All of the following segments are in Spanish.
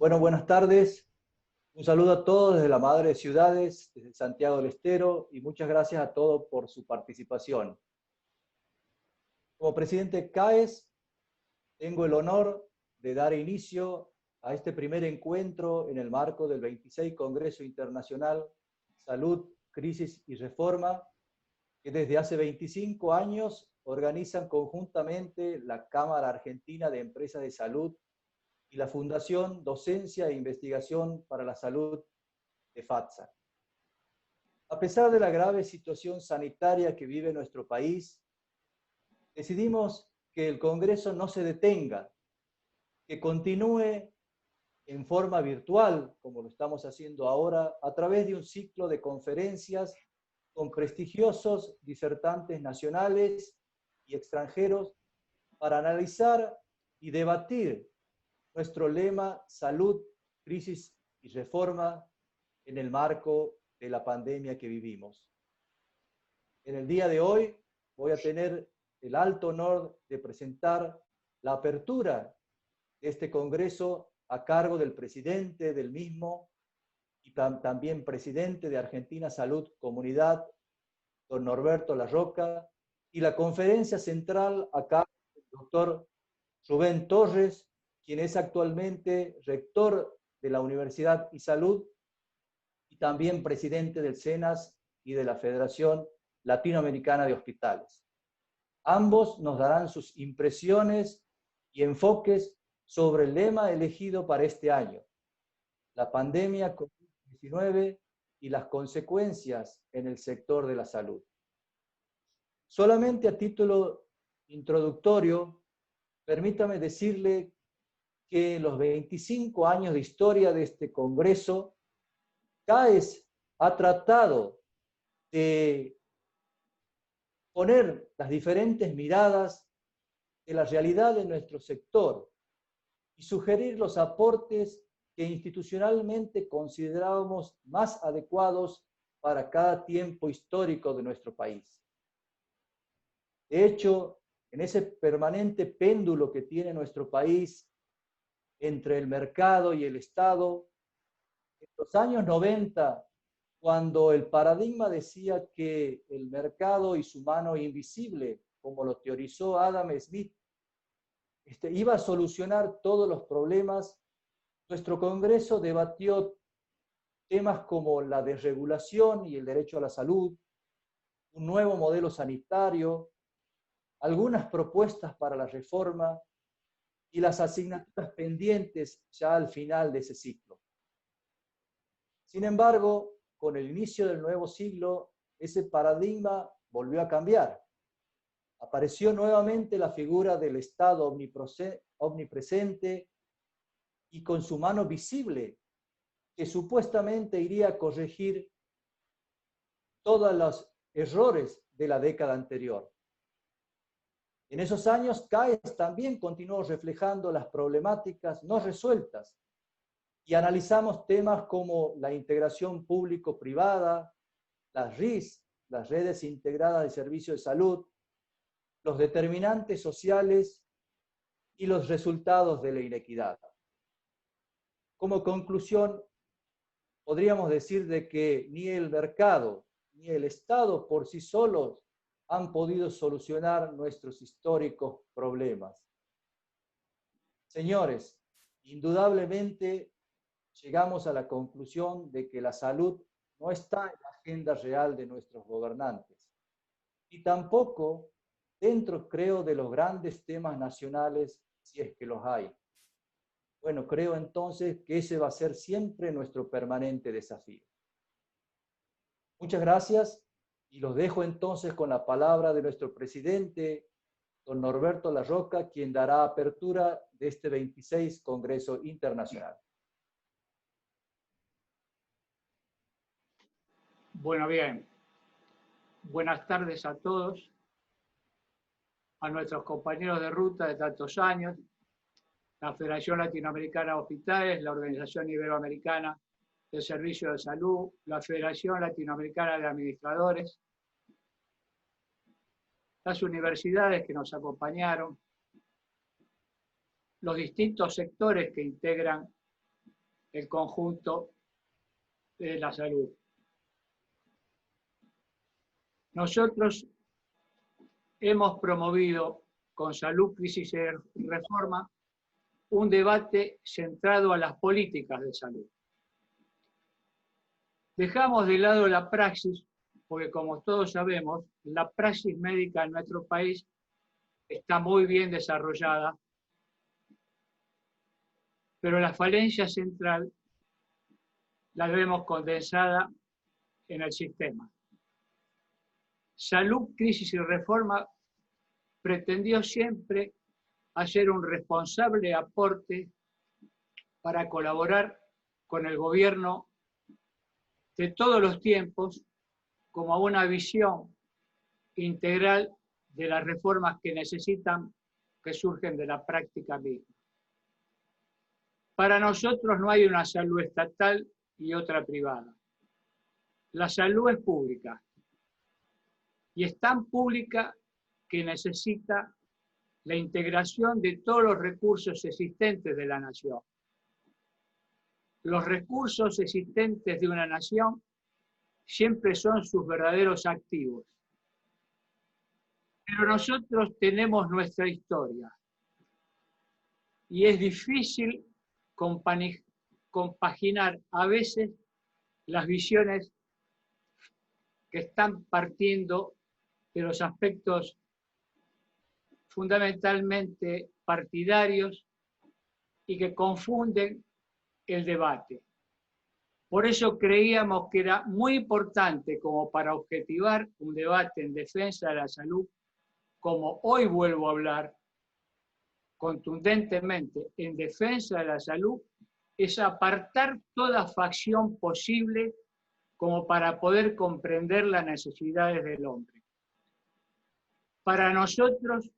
Bueno, buenas tardes. Un saludo a todos desde la Madre de Ciudades, desde Santiago del Estero, y muchas gracias a todos por su participación. Como presidente CAES, tengo el honor de dar inicio a este primer encuentro en el marco del 26 Congreso Internacional Salud, Crisis y Reforma, que desde hace 25 años organizan conjuntamente la Cámara Argentina de Empresas de Salud y la Fundación Docencia e Investigación para la Salud de FATSA. A pesar de la grave situación sanitaria que vive nuestro país, decidimos que el Congreso no se detenga, que continúe en forma virtual, como lo estamos haciendo ahora, a través de un ciclo de conferencias con prestigiosos disertantes nacionales y extranjeros para analizar y debatir nuestro lema Salud, Crisis y Reforma en el marco de la pandemia que vivimos. En el día de hoy voy a tener el alto honor de presentar la apertura de este congreso a cargo del presidente del mismo y también presidente de Argentina Salud Comunidad, don Norberto Larroca, y la conferencia central a cargo del doctor Rubén Torres, quien es actualmente rector de la Universidad y Salud y también presidente del SENAS y de la Federación Latinoamericana de Hospitales. Ambos nos darán sus impresiones y enfoques sobre el lema elegido para este año, la pandemia COVID-19 y las consecuencias en el sector de la salud. Solamente a título introductorio, permítame decirle que en los 25 años de historia de este Congreso, CAES ha tratado de poner las diferentes miradas de la realidad de nuestro sector y sugerir los aportes que institucionalmente considerábamos más adecuados para cada tiempo histórico de nuestro país. De hecho, en ese permanente péndulo que tiene nuestro país entre el mercado y el Estado, en los años 90, cuando el paradigma decía que el mercado y su mano invisible, como lo teorizó Adam Smith, iba a solucionar todos los problemas, nuestro Congreso debatió temas como la desregulación y el derecho a la salud, un nuevo modelo sanitario, algunas propuestas para la reforma y las asignaturas pendientes ya al final de ese ciclo. Sin embargo, con el inicio del nuevo siglo, ese paradigma volvió a cambiar. Apareció nuevamente la figura del Estado omnipresente y con su mano visible, que supuestamente iría a corregir todos los errores de la década anterior. En esos años, CAES también continuó reflejando las problemáticas no resueltas y analizamos temas como la integración público-privada, las RIS, las redes integradas de servicios de salud, los determinantes sociales y los resultados de la inequidad. Como conclusión, podríamos decir de que ni el mercado ni el Estado por sí solos han podido solucionar nuestros históricos problemas. Señores, indudablemente llegamos a la conclusión de que la salud no está en la agenda real de nuestros gobernantes y tampoco dentro, creo, de los grandes temas nacionales, si es que los hay. Bueno, creo entonces que ese va a ser siempre nuestro permanente desafío. Muchas gracias y los dejo entonces con la palabra de nuestro presidente, don Norberto Larroca, quien dará apertura de este 26 Congreso Internacional. Bueno, bien. Buenas tardes a todos, a nuestros compañeros de ruta de tantos años, la Federación Latinoamericana de Hospitales, la Organización Iberoamericana de Servicios de Salud, la Federación Latinoamericana de Administradores, las universidades que nos acompañaron, los distintos sectores que integran el conjunto de la salud. Nosotros hemos promovido con Salud, Crisis y Reforma un debate centrado a las políticas de salud. Dejamos de lado la praxis, porque como todos sabemos, la praxis médica en nuestro país está muy bien desarrollada, pero la falencia central la vemos condensada en el sistema. Salud, Crisis y Reforma pretendió siempre hacer un responsable aporte para colaborar con el gobierno de todos los tiempos como una visión integral de las reformas que necesitan, que surgen de la práctica misma. Para nosotros no hay una salud estatal y otra privada. La salud es pública y es tan pública que necesita la integración de todos los recursos existentes de la nación. Los recursos existentes de una nación siempre son sus verdaderos activos. Pero nosotros tenemos nuestra historia y es difícil compaginar a veces las visiones que están partiendo de los aspectos fundamentalmente partidarios y que confunden el debate. Por eso creíamos que era muy importante como para objetivar un debate en defensa de la salud, como hoy vuelvo a hablar contundentemente en defensa de la salud, es apartar toda facción posible como para poder comprender las necesidades del hombre. Para nosotros,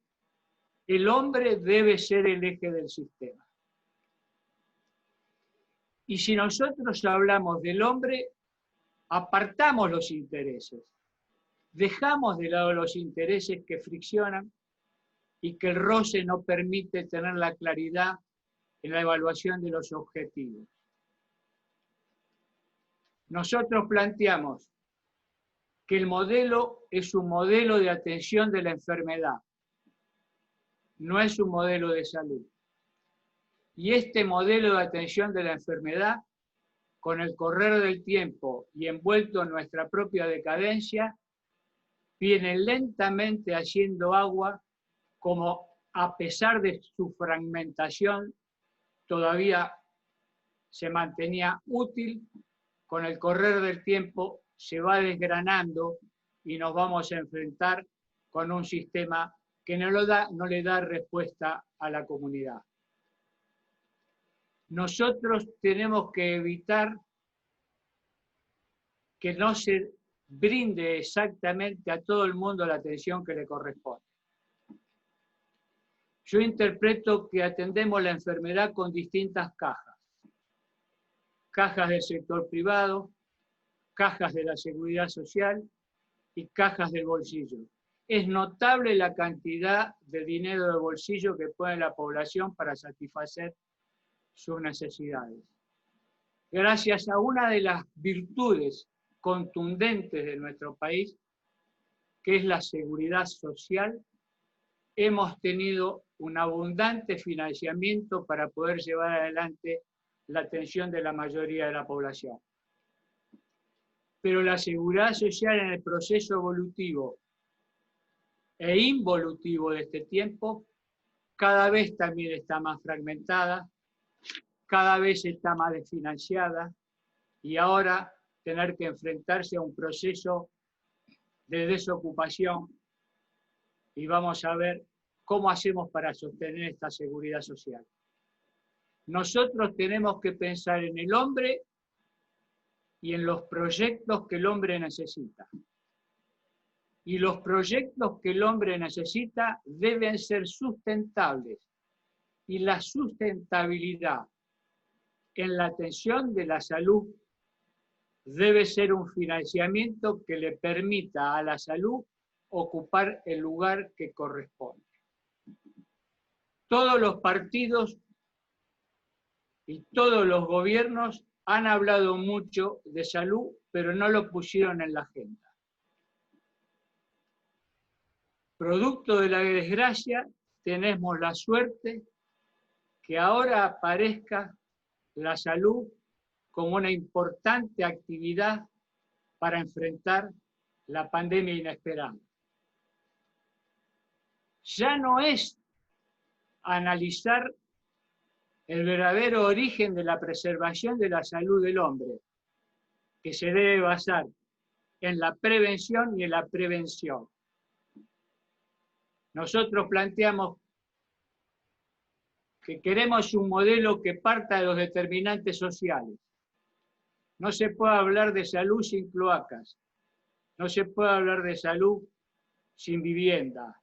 el hombre debe ser el eje del sistema. Y si nosotros hablamos del hombre, apartamos los intereses. Dejamos de lado los intereses que friccionan y que el roce no permite tener la claridad en la evaluación de los objetivos. Nosotros planteamos que el modelo es un modelo de atención de la enfermedad, no es un modelo de salud. Y este modelo de atención de la enfermedad, con el correr del tiempo y envuelto en nuestra propia decadencia, viene lentamente haciendo agua, como a pesar de su fragmentación, todavía se mantenía útil, con el correr del tiempo se va desgranando y nos vamos a enfrentar con un sistema que no le da respuesta a la comunidad. Nosotros tenemos que evitar que no se brinde exactamente a todo el mundo la atención que le corresponde. Yo interpreto que atendemos la enfermedad con distintas cajas. Cajas del sector privado, cajas de la seguridad social y cajas del bolsillo. Es notable la cantidad de dinero de bolsillo que pone la población para satisfacer sus necesidades. Gracias a una de las virtudes contundentes de nuestro país, que es la seguridad social, hemos tenido un abundante financiamiento para poder llevar adelante la atención de la mayoría de la población. Pero la seguridad social en el proceso evolutivo e involutivo de este tiempo cada vez también está más fragmentada, cada vez está más desfinanciada y ahora tener que enfrentarse a un proceso de desocupación y vamos a ver cómo hacemos para sostener esta seguridad social. Nosotros tenemos que pensar en el hombre y en los proyectos que el hombre necesita. Y los proyectos que el hombre necesita deben ser sustentables. Y la sustentabilidad en la atención de la salud debe ser un financiamiento que le permita a la salud ocupar el lugar que corresponde. Todos los partidos y todos los gobiernos han hablado mucho de salud, pero no lo pusieron en la agenda. Producto de la desgracia, tenemos la suerte que ahora aparezca la salud como una importante actividad para enfrentar la pandemia inesperada. Ya no es analizar el verdadero origen de la preservación de la salud del hombre, que se debe basar en la prevención y en la prevención. Nosotros planteamos que queremos un modelo que parta de los determinantes sociales. No se puede hablar de salud sin cloacas, no se puede hablar de salud sin vivienda,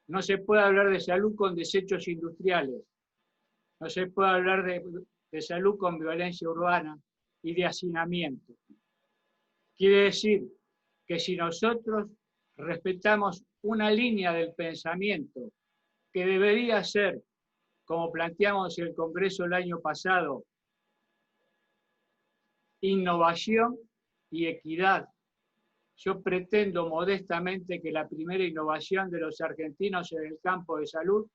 no se puede hablar de salud con desechos industriales, no se puede hablar de salud con violencia urbana y de hacinamiento. Quiere decir que si nosotros respetamos una línea del pensamiento que debería ser, como planteamos en el Congreso el año pasado, innovación y equidad. Yo pretendo modestamente que la primera innovación de los argentinos en el campo de salud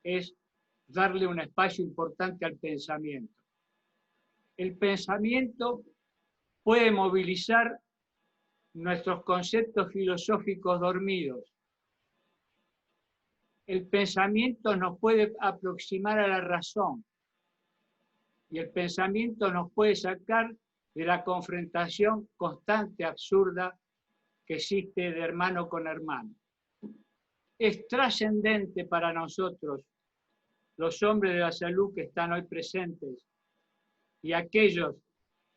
es darle un espacio importante al pensamiento. El pensamiento puede movilizar nuestros conceptos filosóficos dormidos. El pensamiento nos puede aproximar a la razón y el pensamiento nos puede sacar de la confrontación constante, absurda, que existe de hermano con hermano. Es trascendente para nosotros, los hombres de la salud que están hoy presentes, y aquellos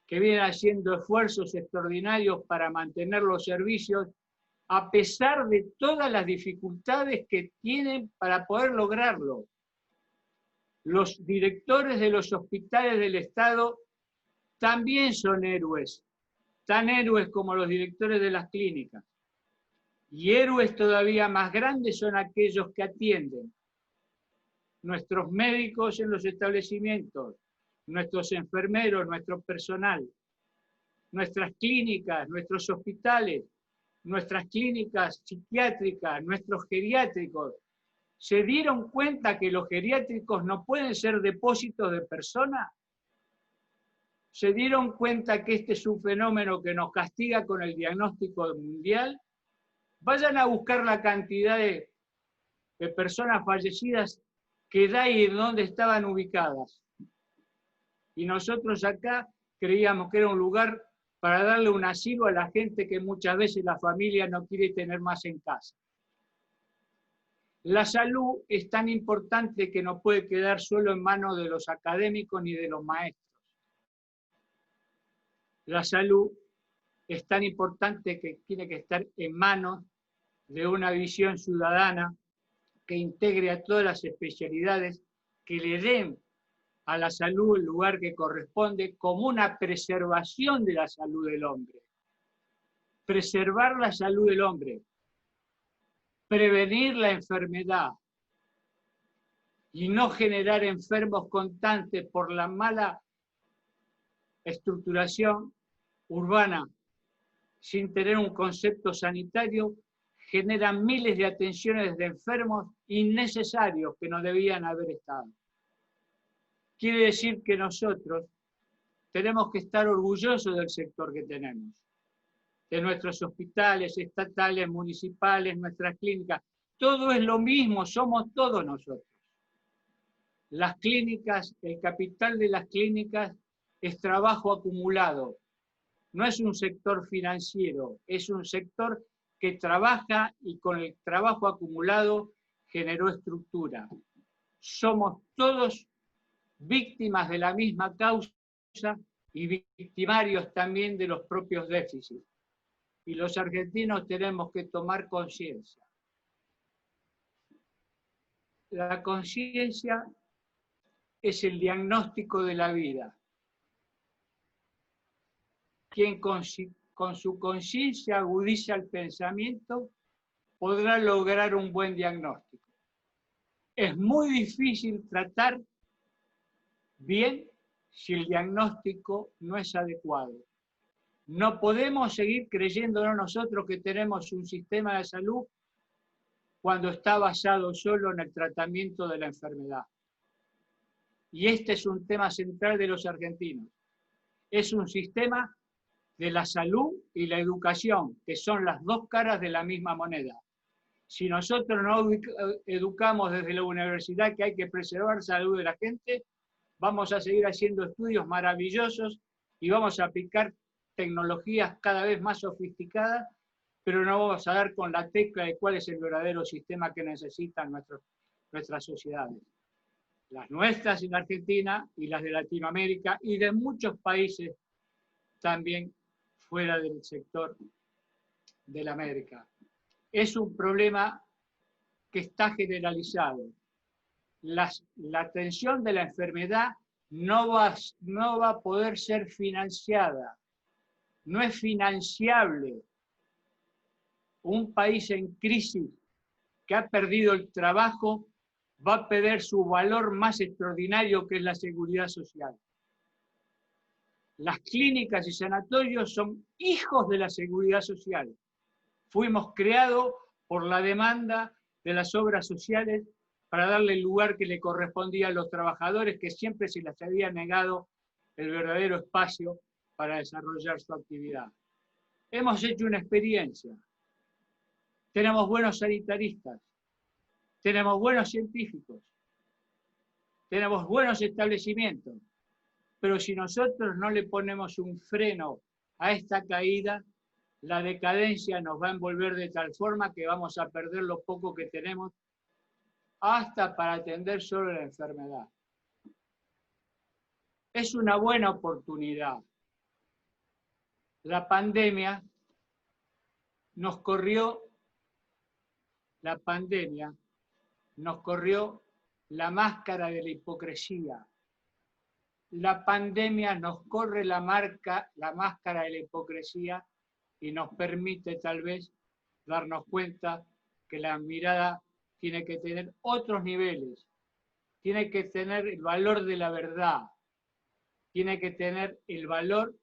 que vienen haciendo esfuerzos extraordinarios para mantener los servicios, a pesar de todas las dificultades que tienen para poder lograrlo. Los directores de los hospitales del Estado también son héroes, tan héroes como los directores de las clínicas. Y héroes todavía más grandes son aquellos que atienden. Nuestros médicos en los establecimientos, nuestros enfermeros, nuestro personal, nuestras clínicas, nuestros hospitales, nuestras clínicas psiquiátricas, nuestros geriátricos, ¿se dieron cuenta que los geriátricos no pueden ser depósitos de personas? ¿Se dieron cuenta que este es un fenómeno que nos castiga con el diagnóstico mundial? Vayan a buscar la cantidad de personas fallecidas que da y dónde estaban ubicadas. Y nosotros acá creíamos que era un lugar para darle un asilo a la gente que muchas veces la familia no quiere tener más en casa. La salud es tan importante que no puede quedar solo en manos de los académicos ni de los maestros. La salud es tan importante que tiene que estar en manos de una visión ciudadana que integre a todas las especialidades, que le den a la salud el lugar que corresponde como una preservación de la salud del hombre. Preservar la salud del hombre, prevenir la enfermedad y no generar enfermos constantes por la mala estructuración urbana sin tener un concepto sanitario, generan miles de atenciones de enfermos innecesarios que no debían haber estado. Quiere decir que nosotros tenemos que estar orgullosos del sector que tenemos, de nuestros hospitales estatales, municipales, nuestras clínicas. Todo es lo mismo, somos todos nosotros. Las clínicas, el capital de las clínicas es trabajo acumulado. No es un sector financiero, es un sector que trabaja y con el trabajo acumulado generó estructura. Somos todos víctimas de la misma causa y victimarios también de los propios déficits. Y los argentinos tenemos que tomar conciencia. La conciencia es el diagnóstico de la vida. Quien con su conciencia agudiza el pensamiento podrá lograr un buen diagnóstico. Es muy difícil tratar bien si el diagnóstico no es adecuado. No podemos seguir creyéndonos nosotros que tenemos un sistema de salud cuando está basado solo en el tratamiento de la enfermedad. Y este es un tema central de los argentinos. Es un sistema de la salud y la educación, que son las dos caras de la misma moneda. Si nosotros no educamos desde la universidad que hay que preservar la salud de la gente, vamos a seguir haciendo estudios maravillosos y vamos a aplicar tecnologías cada vez más sofisticadas, pero no vamos a dar con la tecla de cuál es el verdadero sistema que necesitan nuestras sociedades. Las nuestras en Argentina y las de Latinoamérica y de muchos países también fuera del sector de la América. Es un problema que está generalizado. La atención de la enfermedad no va a poder ser financiada, no es financiable. Un país en crisis que ha perdido el trabajo va a perder su valor más extraordinario, que es la seguridad social. Las clínicas y sanatorios son hijos de la seguridad social. Fuimos creados por la demanda de las obras sociales para darle el lugar que le correspondía a los trabajadores, que siempre se les había negado el verdadero espacio para desarrollar su actividad. Hemos hecho una experiencia. Tenemos buenos sanitaristas, tenemos buenos científicos, tenemos buenos establecimientos, pero si nosotros no le ponemos un freno a esta caída, la decadencia nos va a envolver de tal forma que vamos a perder lo poco que tenemos hasta para atender solo la enfermedad. Es una buena oportunidad. La pandemia nos corrió la máscara de la hipocresía. La pandemia nos corre la máscara de la hipocresía y nos permite tal vez darnos cuenta que la mirada tiene que tener otros niveles, tiene que tener el valor de la verdad, tiene que tener el valor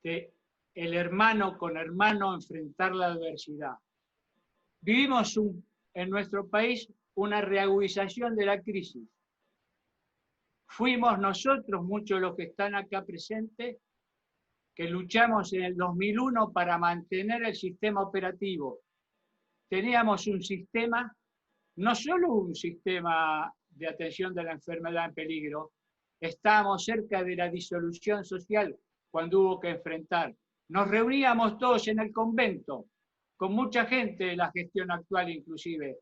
de el hermano con hermano enfrentar la adversidad. Vivimos en nuestro país una reagudización de la crisis. Fuimos nosotros, muchos de los que están acá presentes, que luchamos en el 2001 para mantener el sistema operativo. Teníamos un sistema, no solo un sistema de atención de la enfermedad en peligro, estábamos cerca de la disolución social cuando hubo que enfrentar. Nos reuníamos todos en el convento, con mucha gente de la gestión actual inclusive,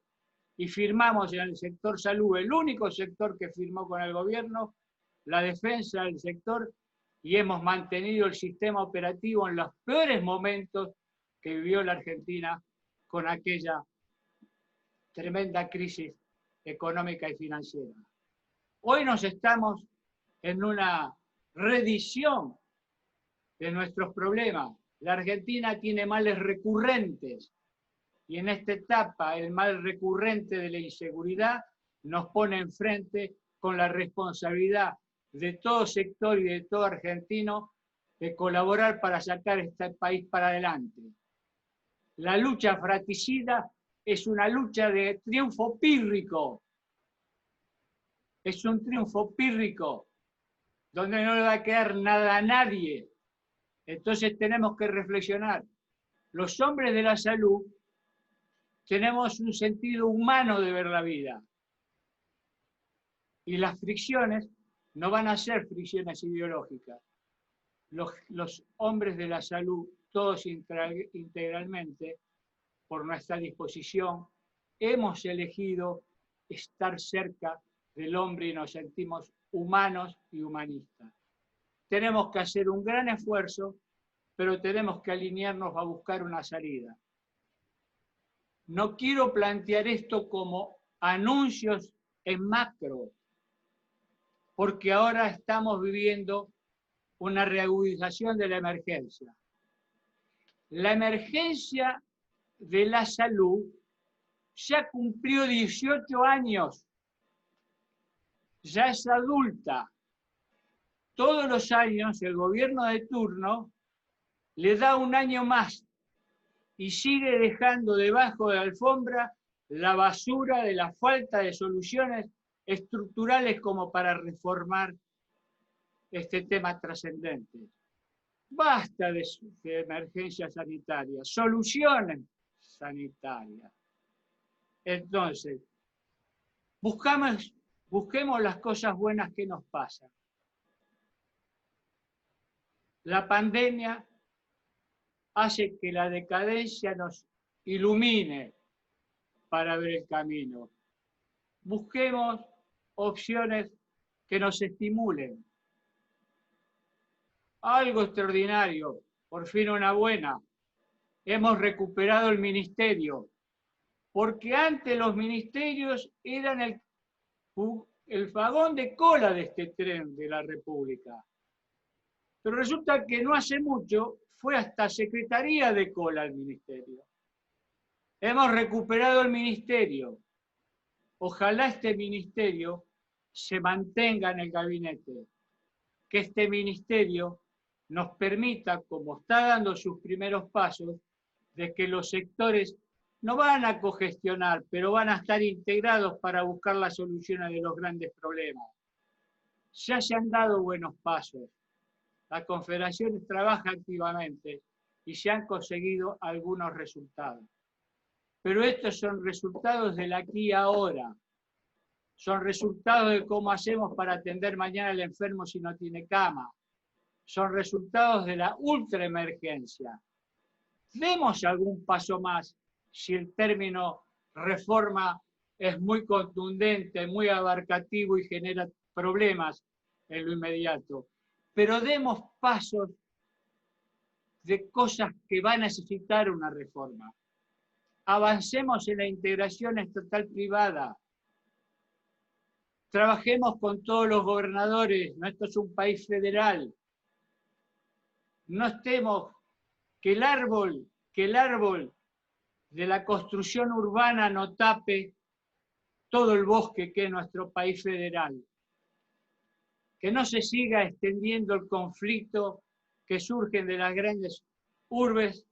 y firmamos en el sector salud, el único sector que firmó con el gobierno, la defensa del sector, y hemos mantenido el sistema operativo en los peores momentos que vivió la Argentina con aquella tremenda crisis económica y financiera. Hoy nos estamos en una reedición de nuestros problemas. La Argentina tiene males recurrentes y en esta etapa el mal recurrente de la inseguridad nos pone enfrente con la responsabilidad de todo sector y de todo argentino de colaborar para sacar este país para adelante. La lucha fratricida es una lucha de triunfo pírrico. Es un triunfo pírrico donde no le va a quedar nada a nadie. Entonces tenemos que reflexionar. Los hombres de la salud tenemos un sentido humano de ver la vida. Y las fricciones no van a ser fricciones ideológicas. Los hombres de la salud, todos integralmente, por nuestra disposición, hemos elegido estar cerca del hombre y nos sentimos humanos y humanistas. Tenemos que hacer un gran esfuerzo, pero tenemos que alinearnos a buscar una salida. No quiero plantear esto como anuncios en macro, porque ahora estamos viviendo una reagudización de la emergencia. La emergencia de la salud ya cumplió 18 años, ya es adulta. todos los años el gobierno de turno le da un año más y sigue dejando debajo de la alfombra la basura de la falta de soluciones estructurales como para reformar este tema trascendente. Basta de emergencia sanitaria, soluciones sanitarias. Entonces, busquemos las cosas buenas que nos pasan. La pandemia hace que la decadencia nos ilumine para ver el camino. Busquemos opciones que nos estimulen. Algo extraordinario, por fin una buena. Hemos recuperado el ministerio, porque antes los ministerios eran el vagón de cola de este tren de la República. Pero resulta que no hace mucho fue hasta secretaría de cola el ministerio. Hemos recuperado el ministerio. Ojalá este ministerio se mantenga en el gabinete, que este ministerio nos permita, como está dando sus primeros pasos, de que los sectores no van a cogestionar, pero van a estar integrados para buscar las soluciones de los grandes problemas. Ya se han dado buenos pasos. La Confederación trabaja activamente y se han conseguido algunos resultados. Pero estos son resultados del aquí y ahora. Son resultados de cómo hacemos para atender mañana al enfermo si no tiene cama. Son resultados de la ultraemergencia. Demos algún paso más si el término reforma es muy contundente, muy abarcativo y genera problemas en lo inmediato. Pero demos pasos de cosas que va a necesitar una reforma. Avancemos en la integración estatal privada. Trabajemos con todos los gobernadores. No, esto es un país federal. No estemos que el árbol de la construcción urbana no tape todo el bosque que es nuestro país federal. Que no se siga extendiendo el conflicto que surge de las grandes urbes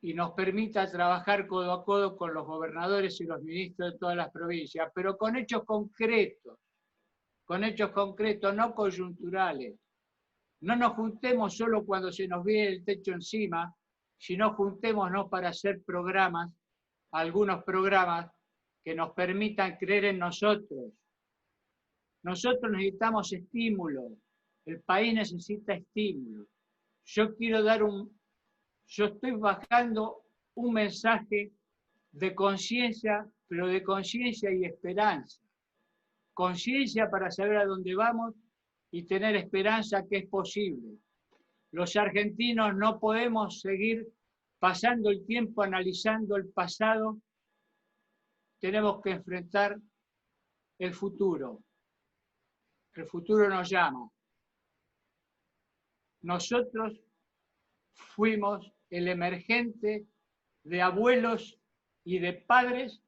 y nos permita trabajar codo a codo con los gobernadores y los ministros de todas las provincias, pero con hechos concretos, no coyunturales. No nos juntemos solo cuando se nos viene el techo encima, sino juntémonos para hacer programas, algunos programas que nos permitan creer en nosotros. Nosotros necesitamos estímulo, el país necesita estímulo. Yo estoy bajando un mensaje de conciencia, pero de conciencia y esperanza. Conciencia para saber a dónde vamos y tener esperanza que es posible. Los argentinos no podemos seguir pasando el tiempo analizando el pasado. Tenemos que enfrentar el futuro. El futuro nos llama. Nosotros fuimos el emergente de abuelos y de padres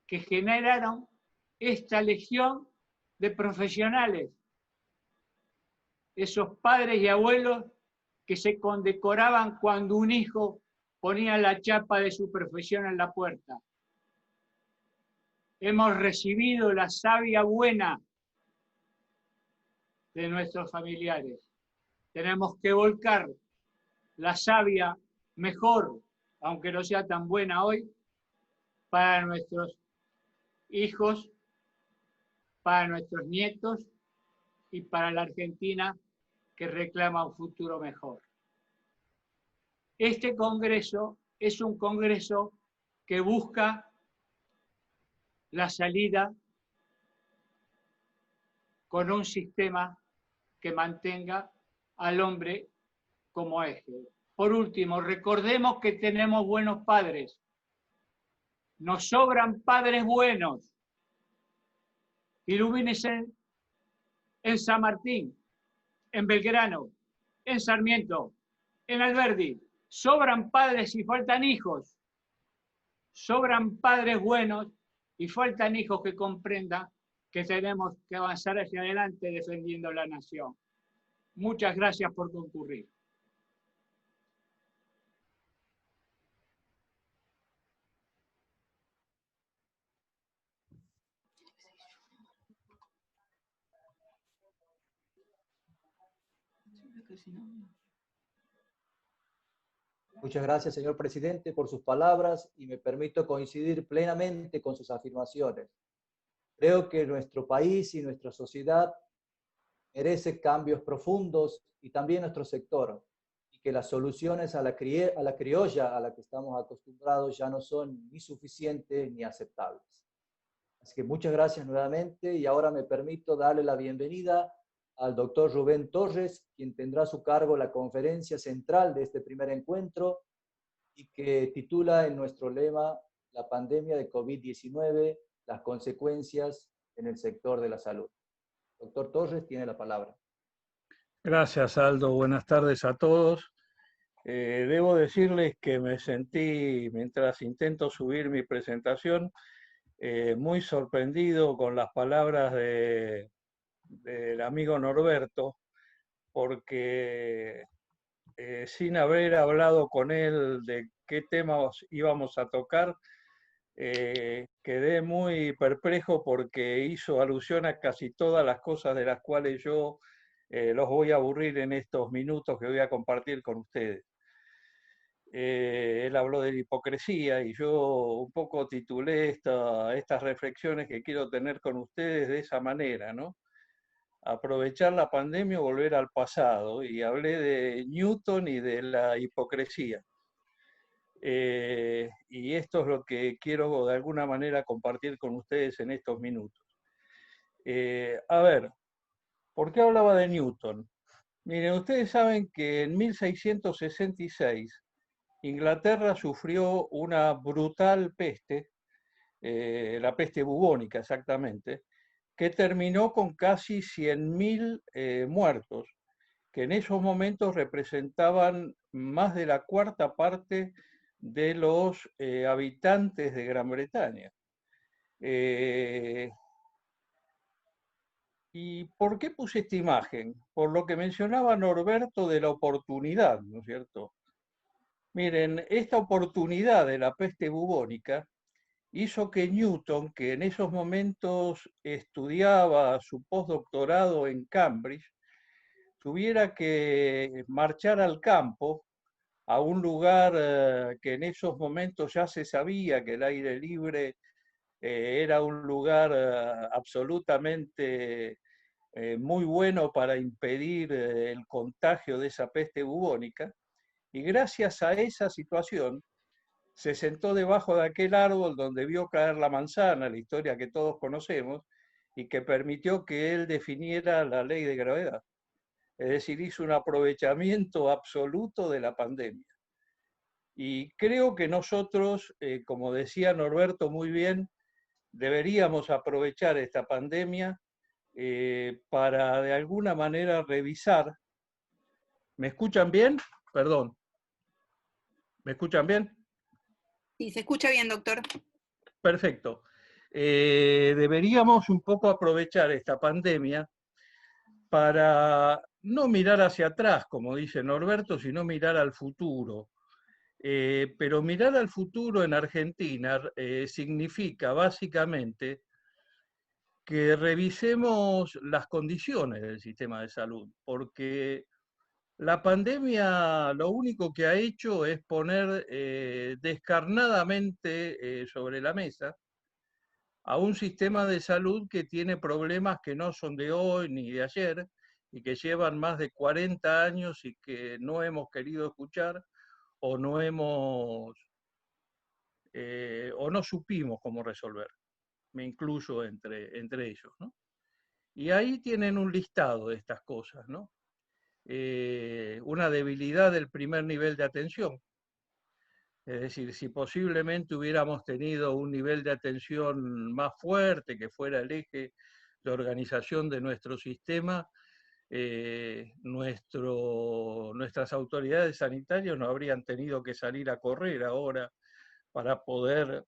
que generaron esta legión de profesionales. Esos padres y abuelos que se condecoraban cuando un hijo ponía la chapa de su profesión en la puerta. Hemos recibido la savia buena de nuestros familiares. Tenemos que volcar la savia mejor, aunque no sea tan buena hoy, para nuestros hijos, para nuestros nietos y para la Argentina que reclama un futuro mejor. Este Congreso es un Congreso que busca la salida con un sistema que mantenga al hombre como eje. Por último, recordemos que tenemos buenos padres. Nos sobran padres buenos. Ilumínense en San Martín, en Belgrano, en Sarmiento, en Alberdi. Sobran padres y faltan hijos. Sobran padres buenos y faltan hijos que comprendan que tenemos que avanzar hacia adelante defendiendo la nación. Muchas gracias por concurrir. Muchas gracias, señor presidente, por sus palabras y me permito coincidir plenamente con sus afirmaciones. Creo que nuestro país y nuestra sociedad merece cambios profundos y también nuestro sector, y que las soluciones a la criolla a la que estamos acostumbrados ya no son ni suficientes ni aceptables. Así que muchas gracias nuevamente y ahora me permito darle la bienvenida al doctor Rubén Torres, quien tendrá a su cargo la conferencia central de este primer encuentro y que titula en nuestro lema La pandemia de COVID-19, las consecuencias en el sector de la salud. Doctor Torres tiene la palabra. Gracias, Aldo. Buenas tardes a todos. Debo decirles que me sentí, mientras intento subir mi presentación, muy sorprendido con las palabras del amigo Norberto, porque sin haber hablado con él de qué temas íbamos a tocar, quedé muy perplejo porque hizo alusión a casi todas las cosas de las cuales yo los voy a aburrir en estos minutos que voy a compartir con ustedes. Él habló de la hipocresía y yo un poco titulé estas reflexiones que quiero tener con ustedes de esa manera, ¿no? Aprovechar la pandemia o volver al pasado, y hablé de Newton y de la hipocresía. Y esto es lo que quiero de alguna manera compartir con ustedes en estos minutos. A ver, ¿por qué hablaba de Newton? Miren, ustedes saben que en 1666 Inglaterra sufrió una brutal peste, la peste bubónica exactamente, que terminó con casi 100.000 muertos, que en esos momentos representaban más de la cuarta parte de los habitantes de Gran Bretaña. ¿Y por qué puse esta imagen? Por lo que mencionaba Norberto de la oportunidad, ¿no es cierto? Miren, esta oportunidad de la peste bubónica hizo que Newton, que en esos momentos estudiaba su postdoctorado en Cambridge, tuviera que marchar al campo, a un lugar que en esos momentos ya se sabía que el aire libre era un lugar absolutamente muy bueno para impedir el contagio de esa peste bubónica, y gracias a esa situación se sentó debajo de aquel árbol donde vio caer la manzana, la historia que todos conocemos, y que permitió que él definiera la ley de gravedad. Es decir, hizo un aprovechamiento absoluto de la pandemia. Y creo que nosotros, como decía Norberto muy bien, deberíamos aprovechar esta pandemia para de alguna manera revisar. ¿Me escuchan bien? Perdón. ¿Me escuchan bien? Sí, se escucha bien, doctor. Perfecto. Deberíamos un poco aprovechar esta pandemia para no mirar hacia atrás, como dice Norberto, sino mirar al futuro. Pero mirar al futuro en Argentina significa básicamente que revisemos las condiciones del sistema de salud, porque la pandemia lo único que ha hecho es poner descarnadamente sobre la mesa a un sistema de salud que tiene problemas que no son de hoy ni de ayer y que llevan más de 40 años y que no hemos querido escuchar o no supimos cómo resolver. Me incluyo entre ellos, ¿no? Y ahí tienen un listado de estas cosas, ¿no? Una debilidad del primer nivel de atención. Es decir, si posiblemente hubiéramos tenido un nivel de atención más fuerte, que fuera el eje de organización de nuestro sistema, nuestras autoridades sanitarias no habrían tenido que salir a correr ahora para poder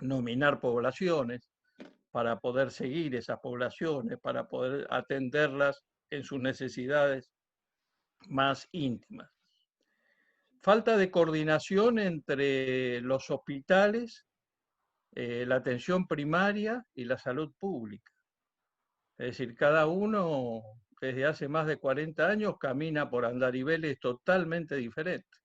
nominar poblaciones, para poder seguir esas poblaciones, para poder atenderlas en sus necesidades más íntimas. Falta de coordinación entre los hospitales, la atención primaria y la salud pública. Es decir, cada uno desde hace más de 40 años camina por andariveles totalmente diferentes.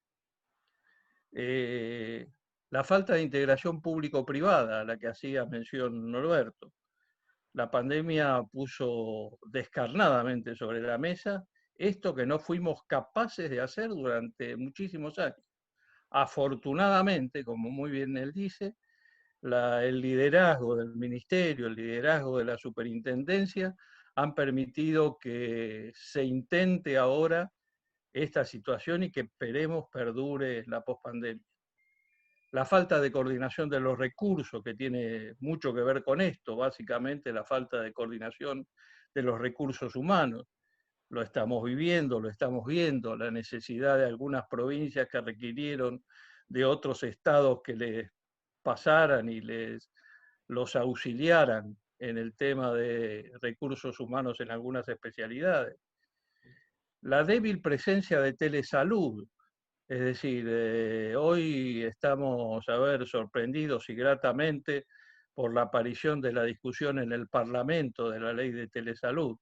La falta de integración público-privada, a la que hacía mención Norberto. La pandemia puso descarnadamente sobre la mesa esto que no fuimos capaces de hacer durante muchísimos años. Afortunadamente, como muy bien él dice, el liderazgo del ministerio, el liderazgo de la superintendencia han permitido que se intente ahora esta situación y que esperemos perdure la pospandemia. La falta de coordinación de los recursos, que tiene mucho que ver con esto, básicamente la falta de coordinación de los recursos humanos. Lo estamos viviendo, lo estamos viendo, la necesidad de algunas provincias que requirieron de otros estados que les pasaran y los auxiliaran en el tema de recursos humanos en algunas especialidades. La débil presencia de telesalud, es decir, hoy estamos, sorprendidos y gratamente por la aparición de la discusión en el Parlamento de la ley de telesalud.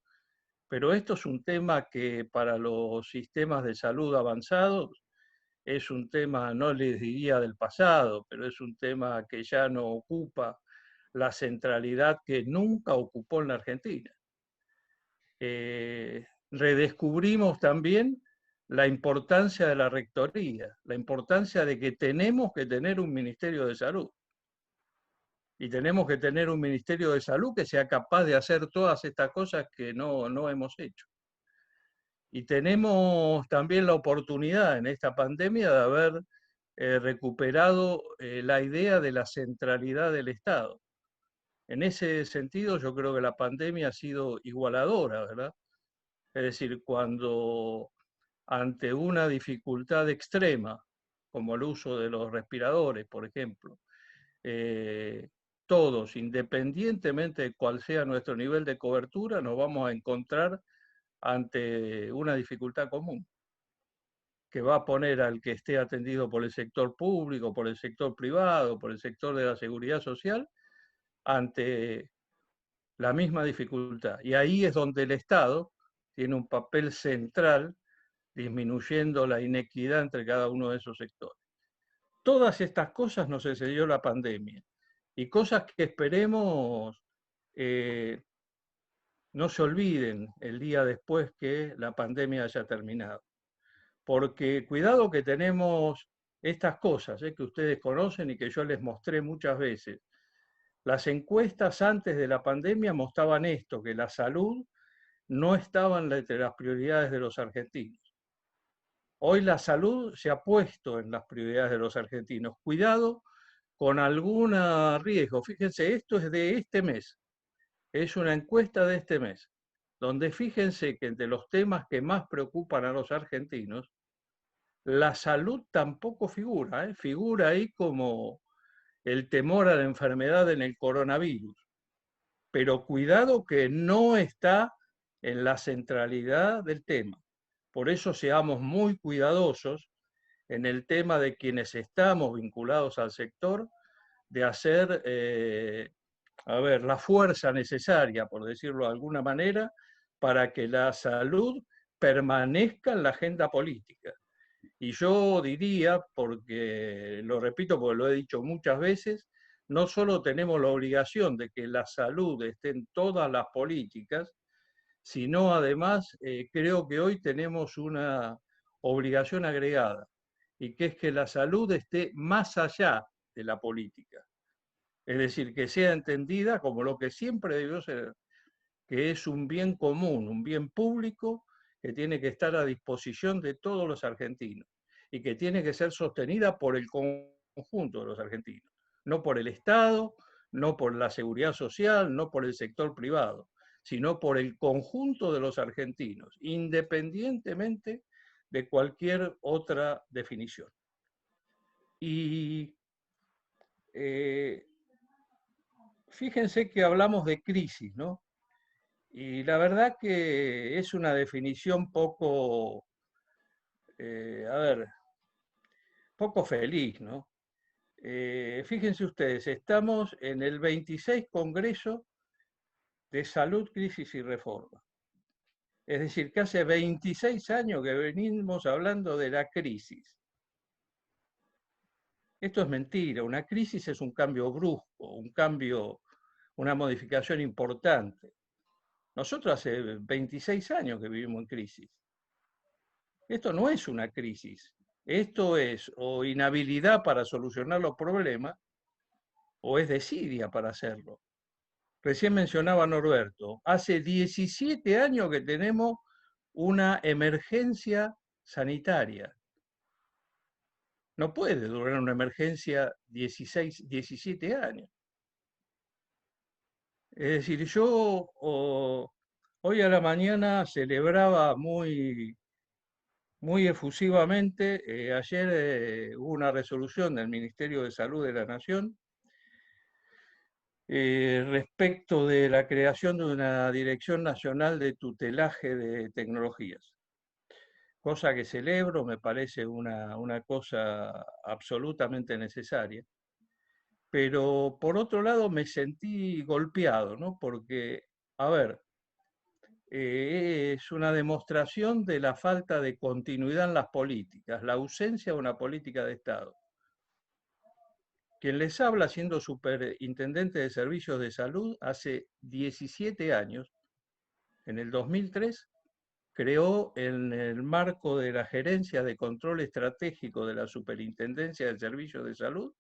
Pero esto es un tema que para los sistemas de salud avanzados es un tema, no les diría del pasado, pero es un tema que ya no ocupa la centralidad que nunca ocupó en la Argentina. Redescubrimos también la importancia de la rectoría, la importancia de que tenemos que tener un Ministerio de Salud. Y tenemos que tener un Ministerio de Salud que sea capaz de hacer todas estas cosas que no hemos hecho. Y tenemos también la oportunidad en esta pandemia de haber recuperado la idea de la centralidad del Estado. En ese sentido, yo creo que la pandemia ha sido igualadora, ¿verdad? Es decir, cuando ante una dificultad extrema, como el uso de los respiradores, por ejemplo, todos, independientemente de cuál sea nuestro nivel de cobertura, nos vamos a encontrar ante una dificultad común, que va a poner al que esté atendido por el sector público, por el sector privado, por el sector de la seguridad social, ante la misma dificultad. Y ahí es donde el Estado tiene un papel central disminuyendo la inequidad entre cada uno de esos sectores. Todas estas cosas nos enseñó la pandemia y cosas que esperemos no se olviden el día después que la pandemia haya terminado. Porque cuidado que tenemos estas cosas que ustedes conocen y que yo les mostré muchas veces. Las encuestas antes de la pandemia mostraban esto, que la salud no estaba entre las prioridades de los argentinos. Hoy la salud se ha puesto en las prioridades de los argentinos. Cuidado con algún riesgo. Fíjense, esto es de este mes. Es una encuesta de este mes, donde fíjense que entre los temas que más preocupan a los argentinos, la salud tampoco figura. Figura ahí como el temor a la enfermedad en el coronavirus. Pero cuidado que no está en la centralidad del tema. Por eso seamos muy cuidadosos en el tema de quienes estamos vinculados al sector, de hacer, la fuerza necesaria, por decirlo de alguna manera, para que la salud permanezca en la agenda política. Y yo diría, porque lo repito porque lo he dicho muchas veces, no solo tenemos la obligación de que la salud esté en todas las políticas, sino además creo que hoy tenemos una obligación agregada, y que es que la salud esté más allá de la política. Es decir, que sea entendida como lo que siempre debió ser, que es un bien común, un bien público que tiene que estar a disposición de todos los argentinos y que tiene que ser sostenida por el conjunto de los argentinos, no por el Estado, no por la seguridad social, no por el sector privado, sino por el conjunto de los argentinos, independientemente de cualquier otra definición. Y fíjense que hablamos de crisis, ¿no? Y la verdad que es una definición poco, a ver, poco feliz, ¿no? Fíjense ustedes, estamos en el 26 Congreso de Salud, Crisis y Reforma. Es decir, que hace 26 años que venimos hablando de la crisis. Esto es mentira, una crisis es un cambio brusco, un cambio, una modificación importante. Nosotros hace 26 años que vivimos en crisis. Esto no es una crisis, esto es o inhabilidad para solucionar los problemas o es desidia para hacerlo. Recién mencionaba Norberto, hace 17 años que tenemos una emergencia sanitaria. No puede durar una emergencia 17 años. Es decir, yo hoy a la mañana celebraba muy efusivamente, ayer hubo una resolución del Ministerio de Salud de la Nación respecto de la creación de una Dirección Nacional de Tutelaje de Tecnologías. Cosa que celebro, me parece una cosa absolutamente necesaria. Pero por otro lado me sentí golpeado, ¿no? Porque, a ver, es una demostración de la falta de continuidad en las políticas, la ausencia de una política de Estado. Quien les habla, siendo superintendente de servicios de salud, hace 17 años, en el 2003, creó en el marco de la Gerencia de Control Estratégico de la Superintendencia de Servicios de Salud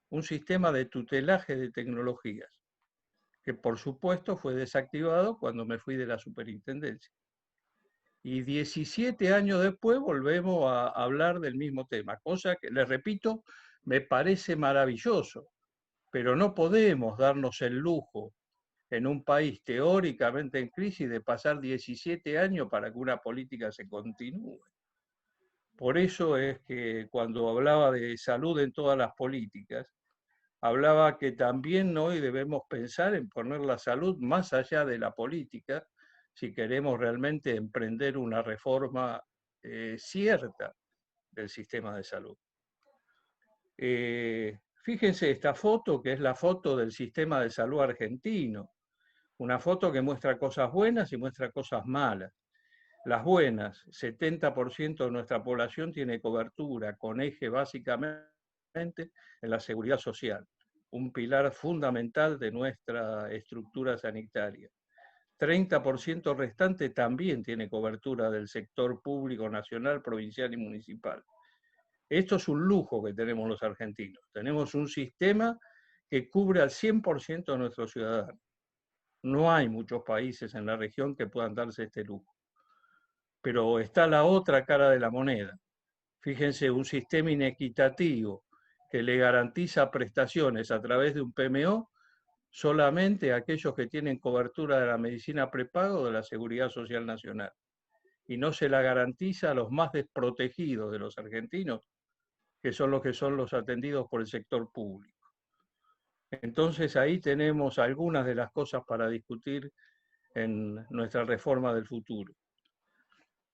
un sistema de tutelaje de tecnologías, que por supuesto fue desactivado cuando me fui de la superintendencia. Y 17 años después volvemos a hablar del mismo tema, cosa que, les repito, me parece maravilloso, pero no podemos darnos el lujo en un país teóricamente en crisis de pasar 17 años para que una política se continúe. Por eso es que cuando hablaba de salud en todas las políticas, hablaba que también hoy debemos pensar en poner la salud más allá de la política si queremos realmente emprender una reforma cierta del sistema de salud. Fíjense esta foto, que es la foto del sistema de salud argentino, una foto que muestra cosas buenas y muestra cosas malas. Las buenas, 70% de nuestra población tiene cobertura, con eje básicamente en la seguridad social, un pilar fundamental de nuestra estructura sanitaria. 30% restante también tiene cobertura del sector público nacional, provincial y municipal. Esto es un lujo que tenemos los argentinos. Tenemos un sistema que cubre al 100% de nuestros ciudadanos. No hay muchos países en la región que puedan darse este lujo. Pero está la otra cara de la moneda. Fíjense, un sistema inequitativo que le garantiza prestaciones a través de un PMO solamente a aquellos que tienen cobertura de la medicina prepago o de la Seguridad Social Nacional. Y no se la garantiza a los más desprotegidos de los argentinos, que son los atendidos por el sector público. Entonces ahí tenemos algunas de las cosas para discutir en nuestra reforma del futuro.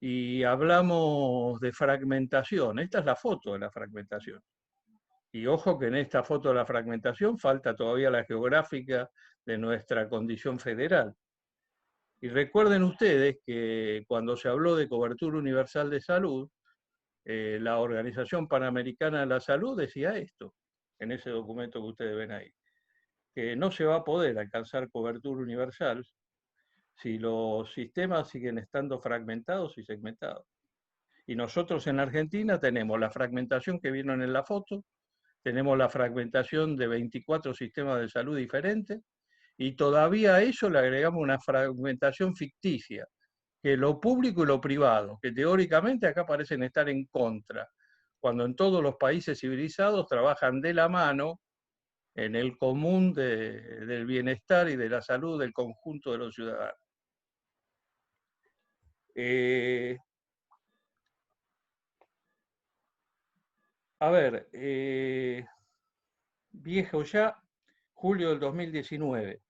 Y hablamos de fragmentación. Esta es la foto de la fragmentación. Y ojo que en esta foto de la fragmentación falta todavía la geográfica de nuestra condición federal. Y recuerden ustedes que cuando se habló de cobertura universal de salud, la Organización Panamericana de la Salud decía esto, en ese documento que ustedes ven ahí, que no se va a poder alcanzar cobertura universal si los sistemas siguen estando fragmentados y segmentados. Y nosotros en Argentina tenemos la fragmentación que vieron en la foto, tenemos la fragmentación de 24 sistemas de salud diferentes, y todavía a eso le agregamos una fragmentación ficticia, que lo público y lo privado, que teóricamente acá parecen estar en contra, cuando en todos los países civilizados trabajan de la mano en el común del bienestar y de la salud del conjunto de los ciudadanos. A ver, viejo ya, julio del 2019.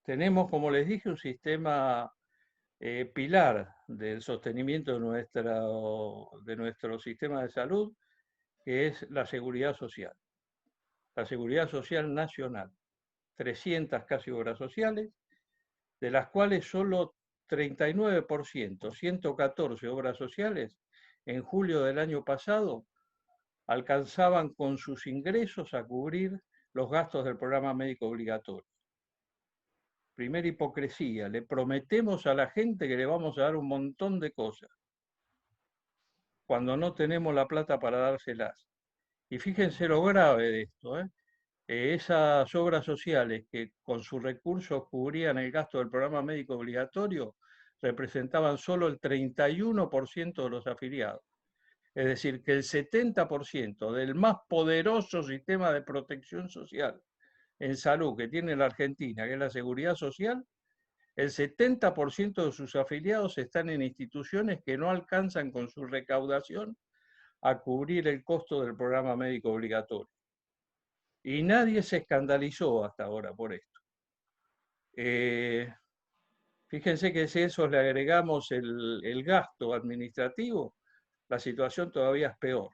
Tenemos, como les dije, un sistema pilar del sostenimiento de nuestro sistema de salud, que es la seguridad social. La seguridad social nacional. 300 casi obras sociales, de las cuales solo 39%, 114 obras sociales, en julio del año pasado, alcanzaban con sus ingresos a cubrir los gastos del programa médico obligatorio. Primera hipocresía, le prometemos a la gente que le vamos a dar un montón de cosas, cuando no tenemos la plata para dárselas. Y fíjense lo grave de esto, esas obras sociales que con sus recursos cubrían el gasto del programa médico obligatorio representaban solo el 31% de los afiliados. Es decir, que el 70% del más poderoso sistema de protección social en salud que tiene la Argentina, que es la seguridad social, el 70% de sus afiliados están en instituciones que no alcanzan con su recaudación a cubrir el costo del programa médico obligatorio. Y nadie se escandalizó hasta ahora por esto. Fíjense que si a eso le agregamos el gasto administrativo, la situación todavía es peor.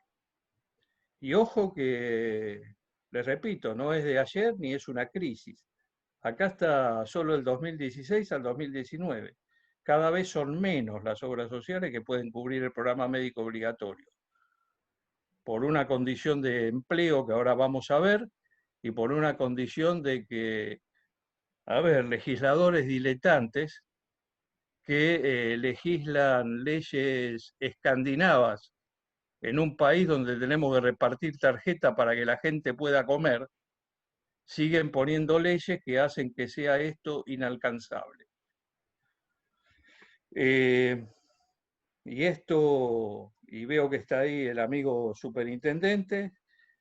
Y ojo que, les repito, no es de ayer ni es una crisis. Acá está solo el 2016 al 2019. Cada vez son menos las obras sociales que pueden cubrir el programa médico obligatorio. Por una condición de empleo que ahora vamos a ver y por una condición de que, legisladores diletantes que legislan leyes escandinavas en un país donde tenemos que repartir tarjeta para que la gente pueda comer, siguen poniendo leyes que hacen que sea esto inalcanzable. Y veo que está ahí el amigo superintendente,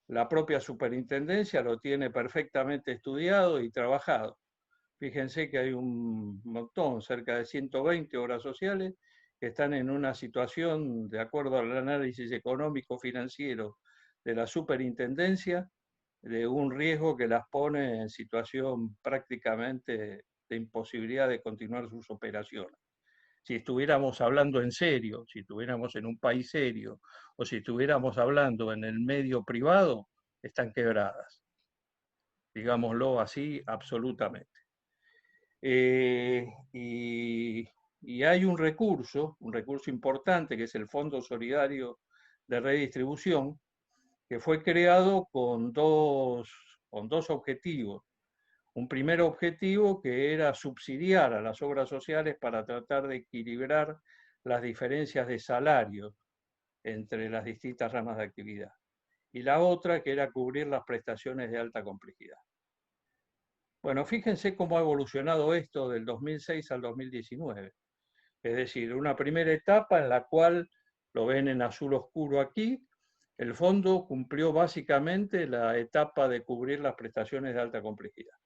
la propia superintendencia lo tiene perfectamente estudiado y trabajado. Fíjense que hay un montón, cerca de 120 obras sociales, que están en una situación, de acuerdo al análisis económico-financiero de la superintendencia, de un riesgo que las pone en situación prácticamente de imposibilidad de continuar sus operaciones. Si estuviéramos hablando en serio, si estuviéramos en un país serio, o si estuviéramos hablando en el medio privado, están quebradas. Digámoslo así, absolutamente. Y hay un recurso importante, que es el Fondo Solidario de Redistribución, que fue creado con dos objetivos. Un primer objetivo que era subsidiar a las obras sociales para tratar de equilibrar las diferencias de salario entre las distintas ramas de actividad. Y la otra que era cubrir las prestaciones de alta complejidad. Bueno, fíjense cómo ha evolucionado esto del 2006 al 2019. Es decir, una primera etapa en la cual, lo ven en azul oscuro aquí, el fondo cumplió básicamente la etapa de cubrir las prestaciones de alta complejidad.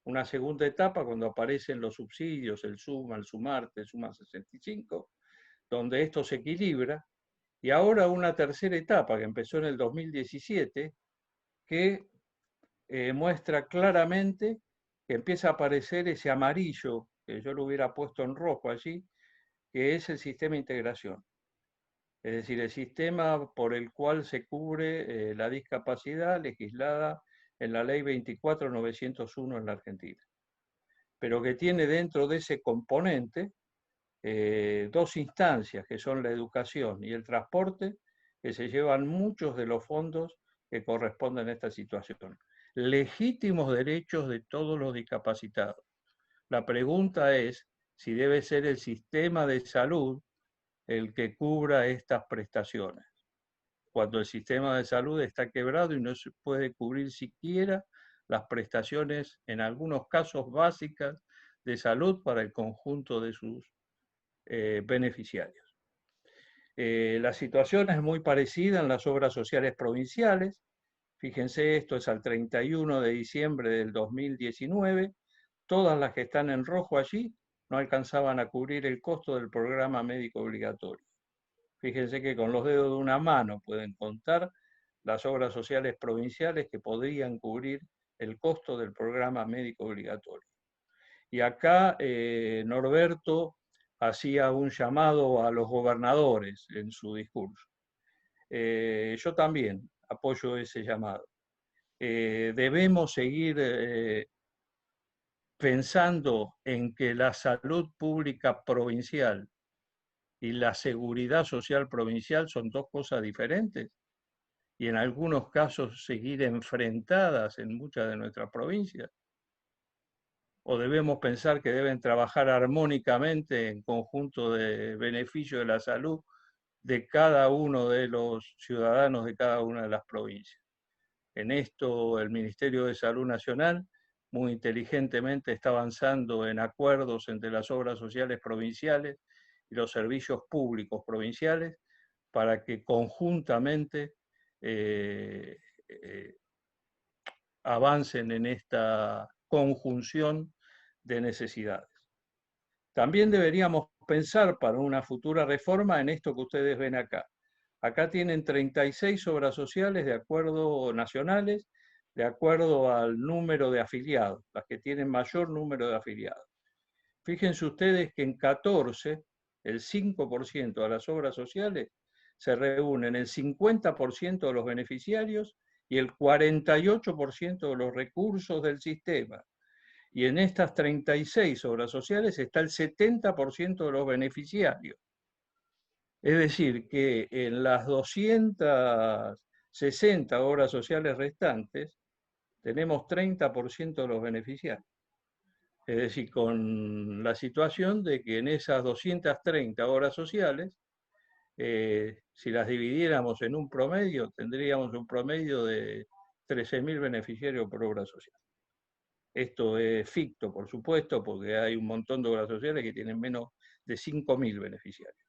Una segunda etapa cuando aparecen los subsidios, el SUMA, el SUMARTE, el SUMA 65, donde esto se equilibra, y ahora una tercera etapa que empezó en el 2017, que muestra claramente que empieza a aparecer ese amarillo, que yo lo hubiera puesto en rojo allí, que es el sistema de integración. Es decir, el sistema por el cual se cubre la discapacidad legislada en la ley 24.901 en la Argentina, pero que tiene dentro de ese componente dos instancias, que son la educación y el transporte, que se llevan muchos de los fondos que corresponden a esta situación. Legítimos derechos de todos los discapacitados. La pregunta es si debe ser el sistema de salud el que cubra estas prestaciones, cuando el sistema de salud está quebrado y no se puede cubrir siquiera las prestaciones, en algunos casos básicas, de salud para el conjunto de sus beneficiarios. La situación es muy parecida en las obras sociales provinciales. Fíjense, esto es al 31 de diciembre del 2019. Todas las que están en rojo allí no alcanzaban a cubrir el costo del programa médico obligatorio. Fíjense que con los dedos de una mano pueden contar las obras sociales provinciales que podrían cubrir el costo del programa médico obligatorio. Y acá Norberto hacía un llamado a los gobernadores en su discurso. Yo también apoyo ese llamado. Debemos seguir pensando en que la salud pública provincial y la seguridad social provincial son dos cosas diferentes y en algunos casos seguir enfrentadas en muchas de nuestras provincias. ¿O debemos pensar que deben trabajar armónicamente en conjunto de beneficio de la salud de cada uno de los ciudadanos de cada una de las provincias? En esto el Ministerio de Salud Nacional muy inteligentemente está avanzando en acuerdos entre las obras sociales provinciales y los servicios públicos provinciales para que conjuntamente avancen en esta conjunción de necesidades. También deberíamos pensar para una futura reforma en esto que ustedes ven acá. Acá tienen 36 obras sociales de acuerdo nacionales, de acuerdo al número de afiliados, las que tienen mayor número de afiliados. Fíjense ustedes que en 14, el 5% de las obras sociales se reúnen el 50% de los beneficiarios y el 48% de los recursos del sistema. Y en estas 36 obras sociales está el 70% de los beneficiarios. Es decir, que en las 260 obras sociales restantes tenemos 30% de los beneficiarios. Es decir, con la situación de que en esas 230 obras sociales, si las dividiéramos en un promedio, tendríamos un promedio de 13.000 beneficiarios por obra social. Esto es ficto, por supuesto, porque hay un montón de obras sociales que tienen menos de 5.000 beneficiarios.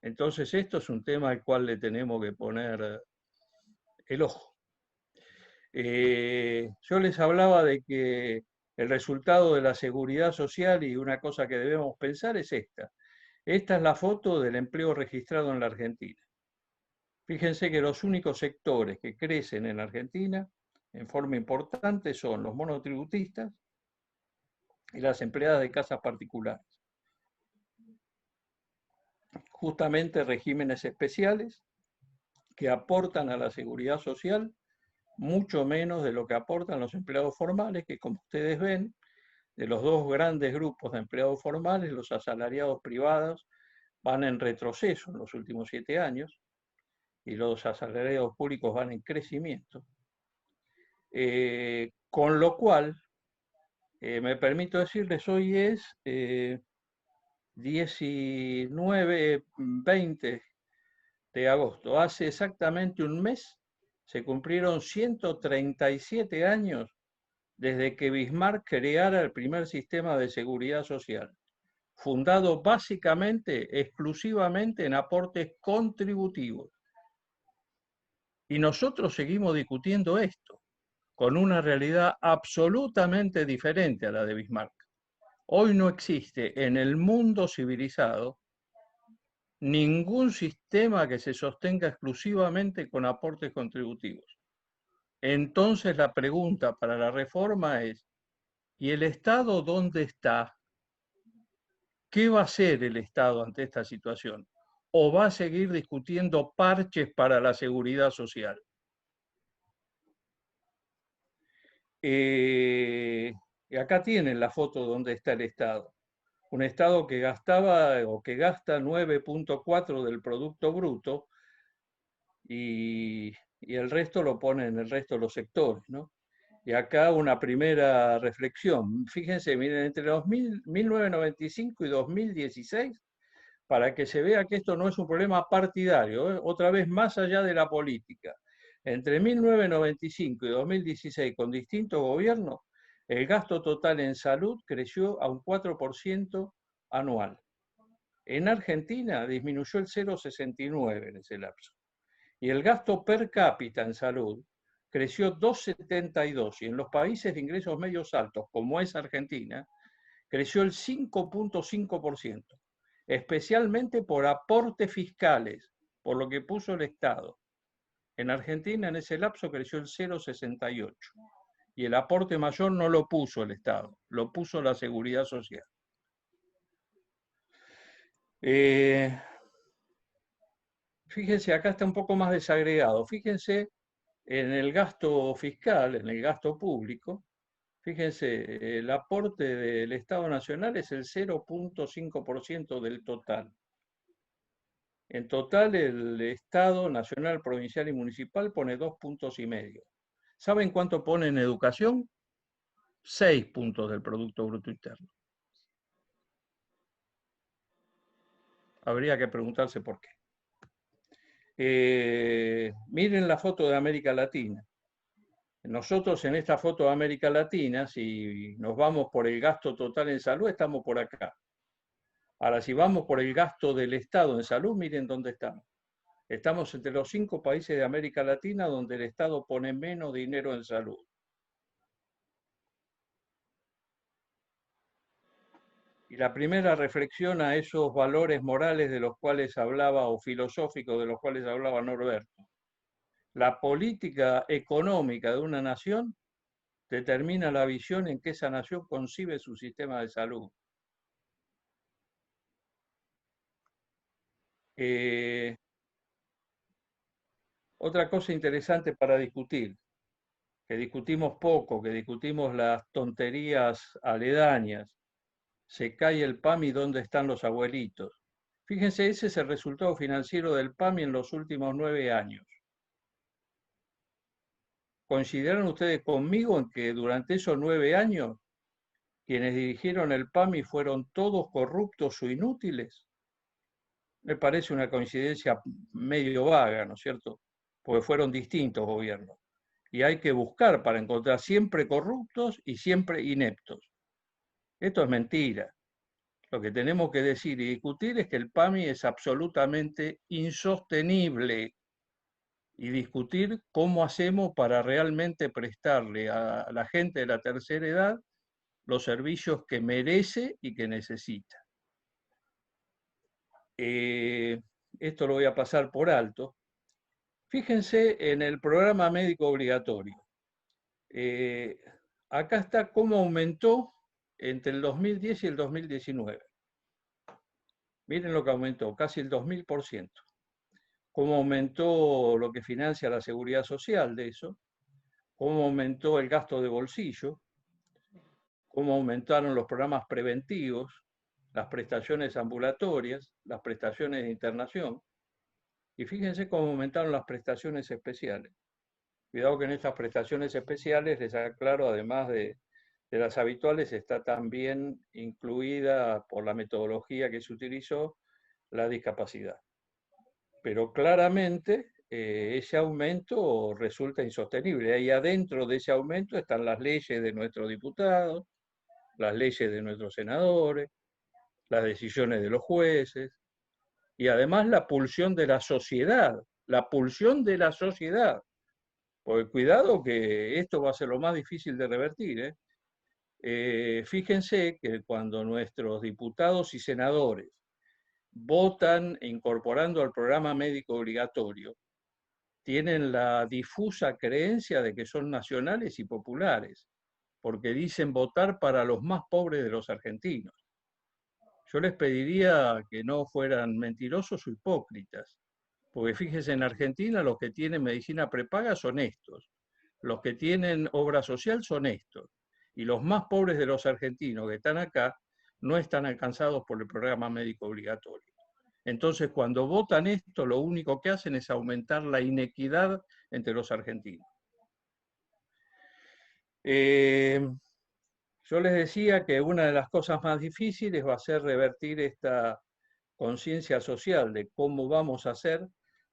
Entonces, esto es un tema al cual le tenemos que poner el ojo. Yo les hablaba de que el resultado de la seguridad social y una cosa que debemos pensar es esta. Esta es la foto del empleo registrado en la Argentina. Fíjense que los únicos sectores que crecen en Argentina en forma importante son los monotributistas y las empleadas de casas particulares. Justamente regímenes especiales que aportan a la seguridad social mucho menos de lo que aportan los empleados formales, que como ustedes ven, de los dos grandes grupos de empleados formales, los asalariados privados van en retroceso en los últimos 7 años y los asalariados públicos van en crecimiento. Con lo cual, me permito decirles, hoy es 19-20 de agosto. Hace exactamente un mes se cumplieron 137 años desde que Bismarck creara el primer sistema de seguridad social, fundado básicamente, exclusivamente en aportes contributivos. Y nosotros seguimos discutiendo esto, con una realidad absolutamente diferente a la de Bismarck. Hoy no existe en el mundo civilizado ningún sistema que se sostenga exclusivamente con aportes contributivos. Entonces la pregunta para la reforma es, ¿y el Estado dónde está? ¿Qué va a hacer el Estado ante esta situación? ¿O va a seguir discutiendo parches para la seguridad social? Y acá tienen la foto donde está el Estado. Un Estado que gastaba o que gasta 9.4 del Producto Bruto y el resto lo pone en el resto de los sectores, ¿no? Y acá una primera reflexión. Fíjense, miren, entre 1995 y 2016, para que se vea que esto no es un problema partidario, otra vez más allá de la política. Entre 1995 y 2016, con distintos gobiernos, el gasto total en salud creció a un 4% anual. En Argentina disminuyó el 0,69 en ese lapso. Y el gasto per cápita en salud creció 2,72 y en los países de ingresos medios altos, como es Argentina, creció el 5,5%, especialmente por aportes fiscales, por lo que puso el Estado. En Argentina, en ese lapso, creció el 0,68. Y el aporte mayor no lo puso el Estado, lo puso la Seguridad Social. Fíjense, acá está un poco más desagregado. Fíjense en el gasto fiscal, en el gasto público. Fíjense, el aporte del Estado Nacional es el 0,5% del total. En total, el Estado Nacional, Provincial y Municipal pone 2,5 puntos. ¿Saben cuánto pone en educación? 6 puntos del Producto Bruto Interno. Habría que preguntarse por qué. Miren la foto de América Latina. Nosotros en esta foto de América Latina, si nos vamos por el gasto total en salud, estamos por acá. Ahora, si vamos por el gasto del Estado en salud, miren dónde estamos. Estamos entre los 5 países de América Latina donde el Estado pone menos dinero en salud. Y la primera reflexión a esos valores morales de los cuales hablaba, o filosóficos de los cuales hablaba Norberto. La política económica de una nación determina la visión en que esa nación concibe su sistema de salud. Otra cosa interesante para discutir, que discutimos poco, que discutimos las tonterías aledañas. Se cae el PAMI, ¿dónde están los abuelitos? Fíjense, ese es el resultado financiero del PAMI en los últimos 9 años. ¿Coincidirán ustedes conmigo en que durante esos 9 años quienes dirigieron el PAMI fueron todos corruptos o inútiles? Me parece una coincidencia medio vaga, ¿no es cierto? Porque fueron distintos gobiernos. Y hay que buscar para encontrar siempre corruptos y siempre ineptos. Esto es mentira. Lo que tenemos que decir y discutir es que el PAMI es absolutamente insostenible y discutir cómo hacemos para realmente prestarle a la gente de la tercera edad los servicios que merece y que necesita. Esto lo voy a pasar por alto. Fíjense en el programa médico obligatorio. Acá está cómo aumentó entre el 2010 y el 2019. Miren lo que aumentó, casi el 2000%. Cómo aumentó lo que financia la seguridad social de eso, cómo aumentó el gasto de bolsillo, cómo aumentaron los programas preventivos, las prestaciones ambulatorias, las prestaciones de internación, y fíjense cómo aumentaron las prestaciones especiales. Cuidado que en estas prestaciones especiales, les aclaro, además de las habituales, está también incluida por la metodología que se utilizó la discapacidad. Pero claramente ese aumento resulta insostenible. Ahí adentro de ese aumento están las leyes de nuestros diputados, las leyes de nuestros senadores, las decisiones de los jueces, y además la pulsión de la sociedad, porque cuidado que esto va a ser lo más difícil de revertir. Fíjense que cuando nuestros diputados y senadores votan incorporando al programa médico obligatorio, tienen la difusa creencia de que son nacionales y populares, porque dicen votar para los más pobres de los argentinos. Yo les pediría que no fueran mentirosos o hipócritas, porque fíjense, en Argentina los que tienen medicina prepaga son estos, los que tienen obra social son estos, y los más pobres de los argentinos que están acá no están alcanzados por el programa médico obligatorio. Entonces, cuando votan esto, lo único que hacen es aumentar la inequidad entre los argentinos. Yo les decía que una de las cosas más difíciles va a ser revertir esta conciencia social de cómo vamos a hacer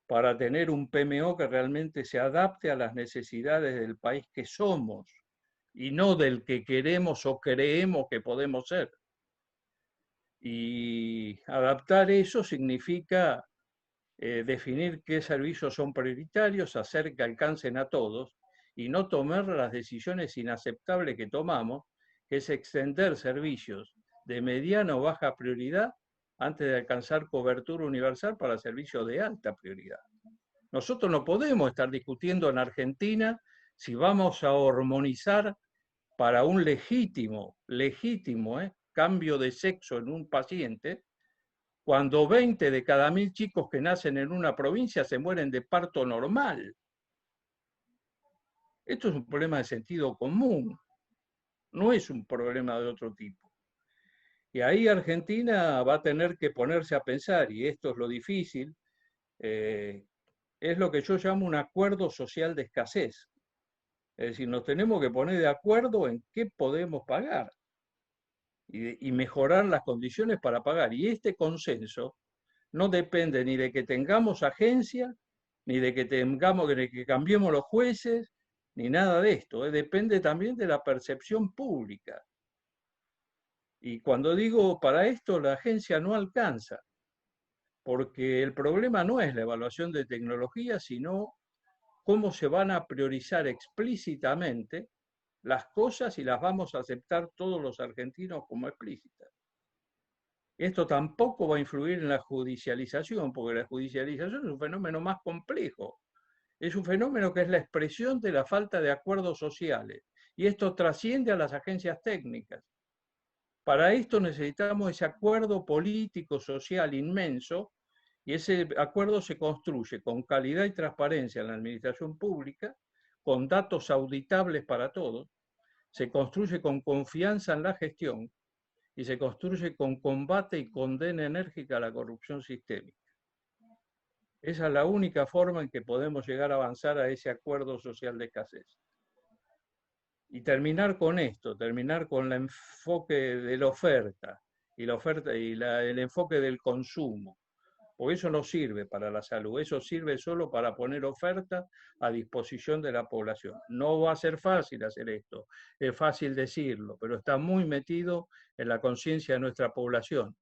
para tener un PMO que realmente se adapte a las necesidades del país que somos y no del que queremos o creemos que podemos ser. Y adaptar eso significa definir qué servicios son prioritarios, hacer que alcancen a todos y no tomar las decisiones inaceptables que tomamos, que es extender servicios de mediana o baja prioridad antes de alcanzar cobertura universal para servicios de alta prioridad. Nosotros no podemos estar discutiendo en Argentina si vamos a hormonizar para un legítimo cambio de sexo en un paciente, cuando 20 de cada 1000 chicos que nacen en una provincia se mueren de parto normal. Esto es un problema de sentido común, no es un problema de otro tipo. Y ahí Argentina va a tener que ponerse a pensar, y esto es lo difícil, es lo que yo llamo un acuerdo social de escasez. Es decir, nos tenemos que poner de acuerdo en qué podemos pagar y mejorar las condiciones para pagar. Y este consenso no depende ni de que tengamos agencia, ni de que que cambiemos los jueces, ni nada de esto. Depende también de la percepción pública. Y cuando digo para esto, la agencia no alcanza, porque el problema no es la evaluación de tecnología, sino cómo se van a priorizar explícitamente las cosas y las vamos a aceptar todos los argentinos como explícitas. Esto tampoco va a influir en la judicialización, porque la judicialización es un fenómeno más complejo. Es un fenómeno que es la expresión de la falta de acuerdos sociales. Y esto trasciende a las agencias técnicas. Para esto necesitamos ese acuerdo político, social inmenso, y ese acuerdo se construye con calidad y transparencia en la administración pública, con datos auditables para todos, se construye con confianza en la gestión y se construye con combate y condena enérgica a la corrupción sistémica. Esa es la única forma en que podemos llegar a avanzar a ese acuerdo social de escasez. Y terminar con esto, terminar con el enfoque de la oferta y el enfoque del consumo. Porque eso no sirve para la salud, eso sirve solo para poner oferta a disposición de la población. No va a ser fácil hacer esto, es fácil decirlo, pero está muy metido en la conciencia de nuestra población.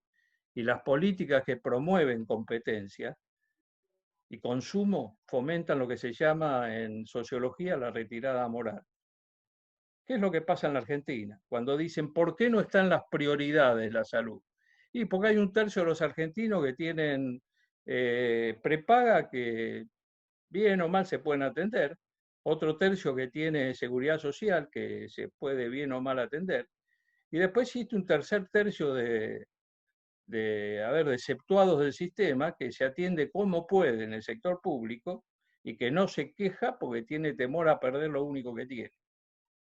Y las políticas que promueven competencia y consumo fomentan lo que se llama en sociología la retirada moral. ¿Qué es lo que pasa en la Argentina? Cuando dicen, ¿por qué no están las prioridades la salud? Y porque hay 1/3 de los argentinos que tienen prepaga que bien o mal se pueden atender, otro tercio que tiene seguridad social que se puede bien o mal atender, y después existe un tercer tercio de exceptuados del sistema que se atiende como puede en el sector público y que no se queja porque tiene temor a perder lo único que tiene.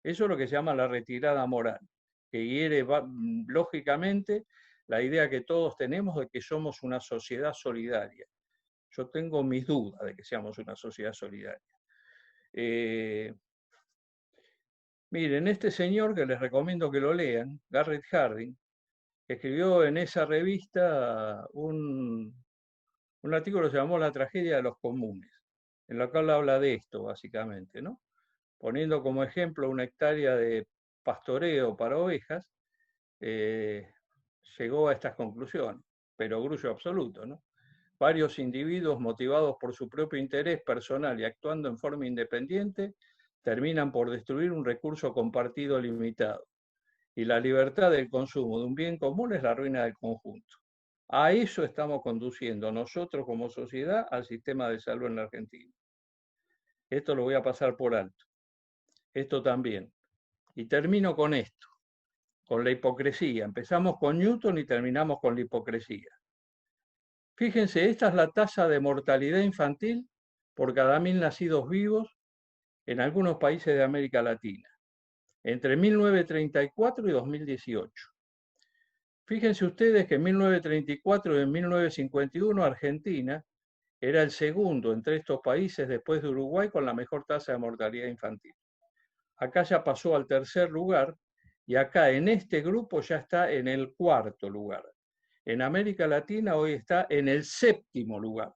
Eso es lo que se llama la retirada moral, que hiere lógicamente la idea que todos tenemos de que somos una sociedad solidaria. Yo tengo mis dudas de que seamos una sociedad solidaria. Miren, este señor que les recomiendo que lo lean, Garrett Hardin, escribió en esa revista un artículo que se llamó La tragedia de los comunes, en la cual habla de esto, básicamente, ¿no? Poniendo como ejemplo una hectárea de pastoreo para ovejas, llegó a estas conclusiones, pero grullo absoluto, ¿no? Varios individuos motivados por su propio interés personal y actuando en forma independiente terminan por destruir un recurso compartido limitado. Y la libertad del consumo de un bien común es la ruina del conjunto. A eso estamos conduciendo nosotros como sociedad al sistema de salud en la Argentina. Esto lo voy a pasar por alto. Esto también. Y termino con esto, con la hipocresía. Empezamos con Newton y terminamos con la hipocresía. Fíjense, esta es la tasa de mortalidad infantil por cada 1000 nacidos vivos en algunos países de América Latina, entre 1934 y 2018. Fíjense ustedes que en 1934 y en 1951 Argentina era el segundo entre estos países después de Uruguay con la mejor tasa de mortalidad infantil. Acá ya pasó al tercer lugar y acá en este grupo ya está en el cuarto lugar. En América Latina hoy está en el 7º lugar.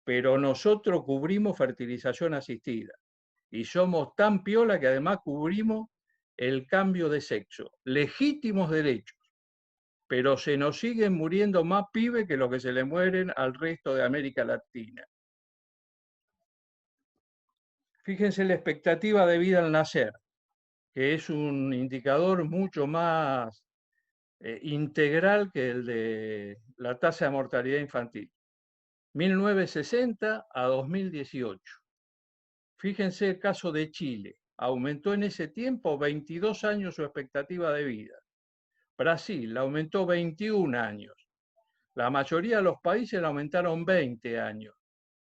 Pero nosotros cubrimos fertilización asistida y somos tan piola que además cubrimos el cambio de sexo. Legítimos derechos, pero se nos siguen muriendo más pibes que los que se le mueren al resto de América Latina. Fíjense la expectativa de vida al nacer, que es un indicador mucho más integral que el de la tasa de mortalidad infantil. 1960 a 2018. Fíjense el caso de Chile. Aumentó en ese tiempo 22 años su expectativa de vida. Brasil aumentó 21 años. La mayoría de los países la aumentaron 20 años.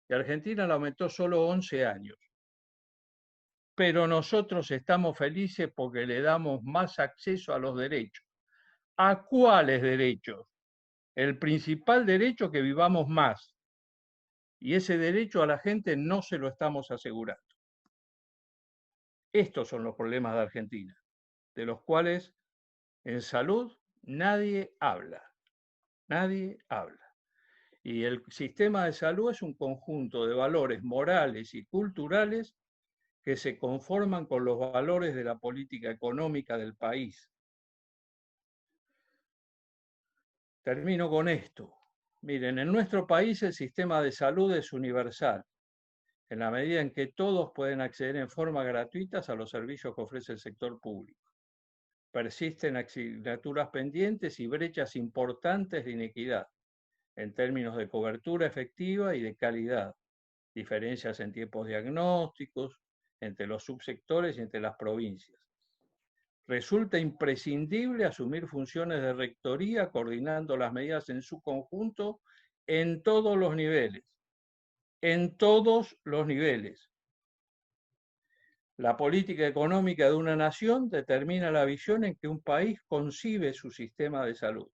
Y Argentina la aumentó solo 11 años. Pero nosotros estamos felices porque le damos más acceso a los derechos. ¿A cuáles derechos? El principal derecho, que vivamos más. Y ese derecho a la gente no se lo estamos asegurando. Estos son los problemas de Argentina, de los cuales en salud nadie habla. Nadie habla. Y el sistema de salud es un conjunto de valores morales y culturales que se conforman con los valores de la política económica del país. Termino con esto. Miren, en nuestro país el sistema de salud es universal, en la medida en que todos pueden acceder en forma gratuita a los servicios que ofrece el sector público. Persisten asignaturas pendientes y brechas importantes de inequidad en términos de cobertura efectiva y de calidad, diferencias en tiempos diagnósticos entre los subsectores y entre las provincias. Resulta imprescindible asumir funciones de rectoría coordinando las medidas en su conjunto en todos los niveles. En todos los niveles. La política económica de una nación determina la visión en que un país concibe su sistema de salud.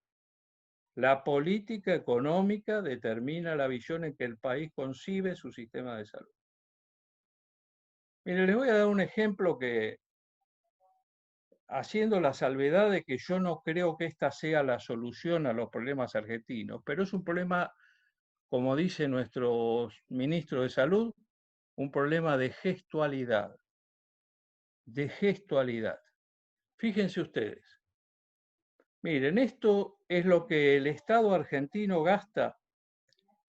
La política económica determina la visión en que el país concibe su sistema de salud. Miren, les voy a dar un ejemplo que, haciendo la salvedad de que yo no creo que esta sea la solución a los problemas argentinos, pero es un problema, como dice nuestro ministro de Salud, un problema de gestualidad. De gestualidad. Fíjense ustedes. Miren, esto es lo que el Estado argentino gasta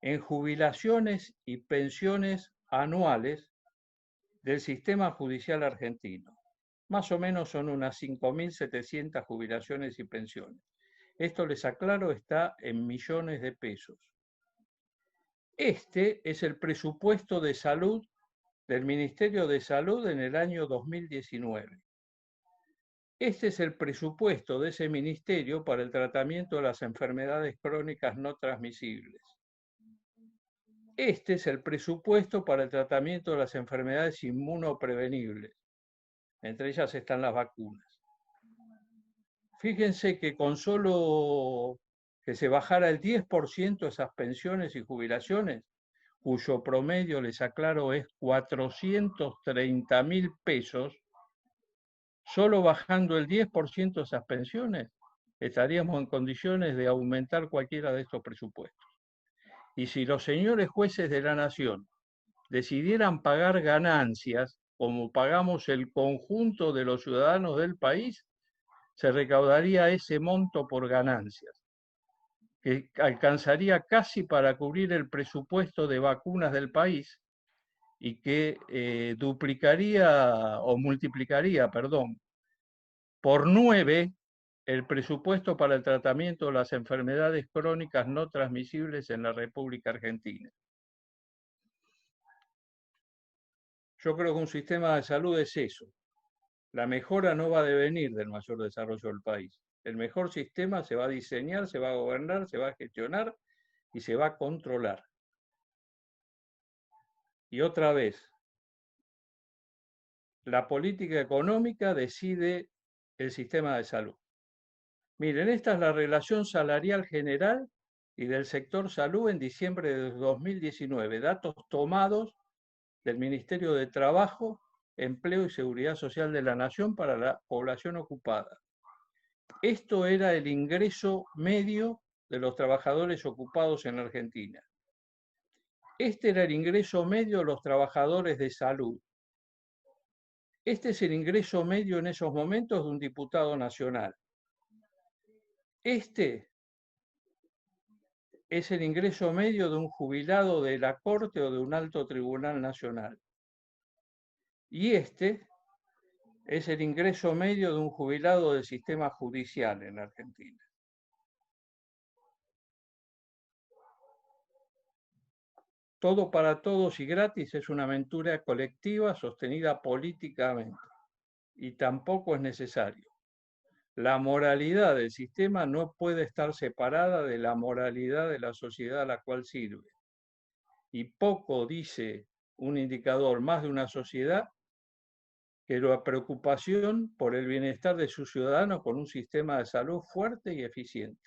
en jubilaciones y pensiones anuales del sistema judicial argentino. Más o menos son unas 5.700 jubilaciones y pensiones. Esto, les aclaro, está en millones de pesos. Este es el presupuesto de salud del Ministerio de Salud en el año 2019. Este es el presupuesto de ese ministerio para el tratamiento de las enfermedades crónicas no transmisibles. Este es el presupuesto para el tratamiento de las enfermedades inmunoprevenibles. Entre ellas están las vacunas. Fíjense que con solo que se bajara el 10% esas pensiones y jubilaciones, cuyo promedio, les aclaro, es 430.000 pesos, solo bajando el 10% de esas pensiones, estaríamos en condiciones de aumentar cualquiera de estos presupuestos. Y si los señores jueces de la Nación decidieran pagar ganancias, como pagamos el conjunto de los ciudadanos del país, se recaudaría ese monto por ganancias, que alcanzaría casi para cubrir el presupuesto de vacunas del país y que duplicaría o multiplicaría, perdón, por 9 el presupuesto para el tratamiento de las enfermedades crónicas no transmisibles en la República Argentina. Yo creo que un sistema de salud es eso. La mejora no va a devenir del mayor desarrollo del país. El mejor sistema se va a diseñar, se va a gobernar, se va a gestionar y se va a controlar. Y otra vez, la política económica decide el sistema de salud. Miren, esta es la relación salarial general y del sector salud en diciembre de 2019, datos tomados del Ministerio de Trabajo, Empleo y Seguridad Social de la Nación para la población ocupada. Esto era el ingreso medio de los trabajadores ocupados en Argentina. Este era el ingreso medio de los trabajadores de salud. Este es el ingreso medio en esos momentos de un diputado nacional. Este es el ingreso medio de un jubilado de la Corte o de un alto tribunal nacional. Y este es el ingreso medio de un jubilado del sistema judicial en Argentina. Todo para todos y gratis es una aventura colectiva sostenida políticamente y tampoco es necesario. La moralidad del sistema no puede estar separada de la moralidad de la sociedad a la cual sirve. Y poco dice un indicador más de una sociedad que la preocupación por el bienestar de sus ciudadanos con un sistema de salud fuerte y eficiente.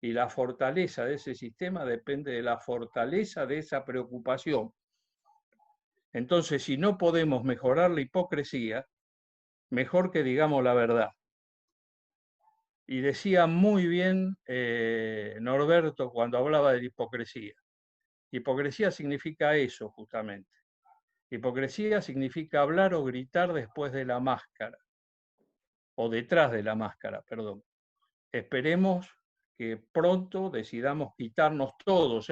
Y la fortaleza de ese sistema depende de la fortaleza de esa preocupación. Entonces, si no podemos mejorar la hipocresía, mejor que digamos la verdad. Y decía muy bien Norberto cuando hablaba de la hipocresía. Hipocresía significa eso, justamente. Hipocresía significa hablar o gritar después de la máscara, o detrás de la máscara, perdón. Esperemos que pronto decidamos quitarnos todos,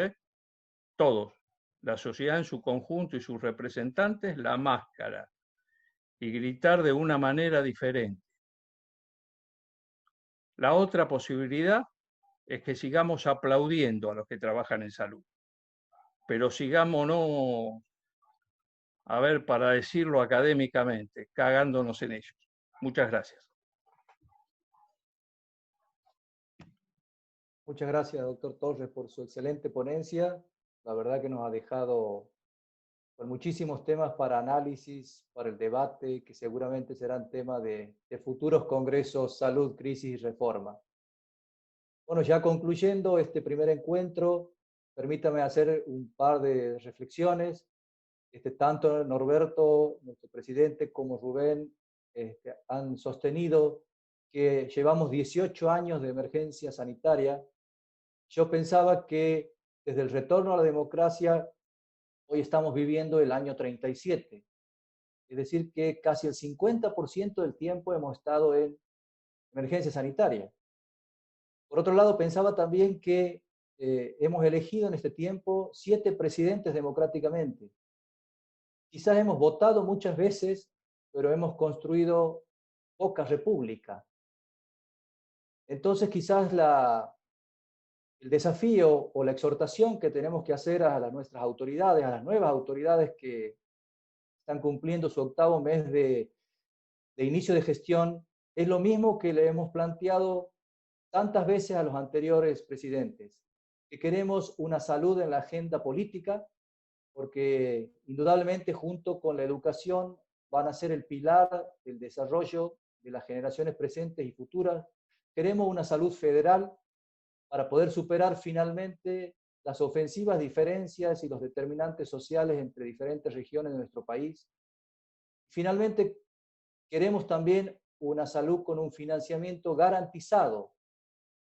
todos, la sociedad en su conjunto y sus representantes, la máscara, y gritar de una manera diferente. La otra posibilidad es que sigamos aplaudiendo a los que trabajan en salud, pero sigamos, no, a ver, para decirlo académicamente, cagándonos en ellos. Muchas gracias. Muchas gracias, doctor Torres, por su excelente ponencia. La verdad que nos ha dejado con muchísimos temas para análisis, para el debate, que seguramente serán tema de futuros congresos, salud, crisis y reforma. Bueno, ya concluyendo este primer encuentro, permítame hacer un par de reflexiones. Tanto Norberto, nuestro presidente, como Rubén han sostenido que llevamos 18 años de emergencia sanitaria. Yo pensaba que desde el retorno a la democracia, hoy estamos viviendo el año 37. Es decir, que casi el 50% del tiempo hemos estado en emergencia sanitaria. Por otro lado, pensaba también que hemos elegido en este tiempo 7 presidentes democráticamente. Quizás hemos votado muchas veces, pero hemos construido poca república. Entonces, quizás el desafío o la exhortación que tenemos que hacer a nuestras autoridades, a las nuevas autoridades que están cumpliendo su 8º mes de inicio de gestión, es lo mismo que le hemos planteado tantas veces a los anteriores presidentes, que queremos una salud en la agenda política, porque indudablemente junto con la educación van a ser el pilar del desarrollo de las generaciones presentes y futuras. Queremos una salud federal para poder superar finalmente las ofensivas diferencias y los determinantes sociales entre diferentes regiones de nuestro país. Finalmente, queremos también una salud con un financiamiento garantizado,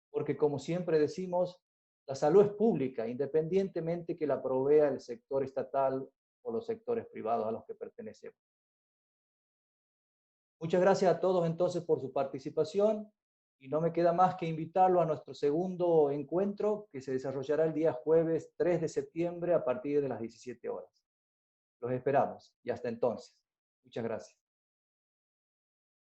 porque como siempre decimos, la salud es pública, independientemente que la provea el sector estatal o los sectores privados a los que pertenecemos. Muchas gracias a todos entonces por su participación y no me queda más que invitarlo a nuestro segundo encuentro que se desarrollará el día jueves 3 de septiembre a partir de las 17 horas. Los esperamos y hasta entonces. Muchas gracias.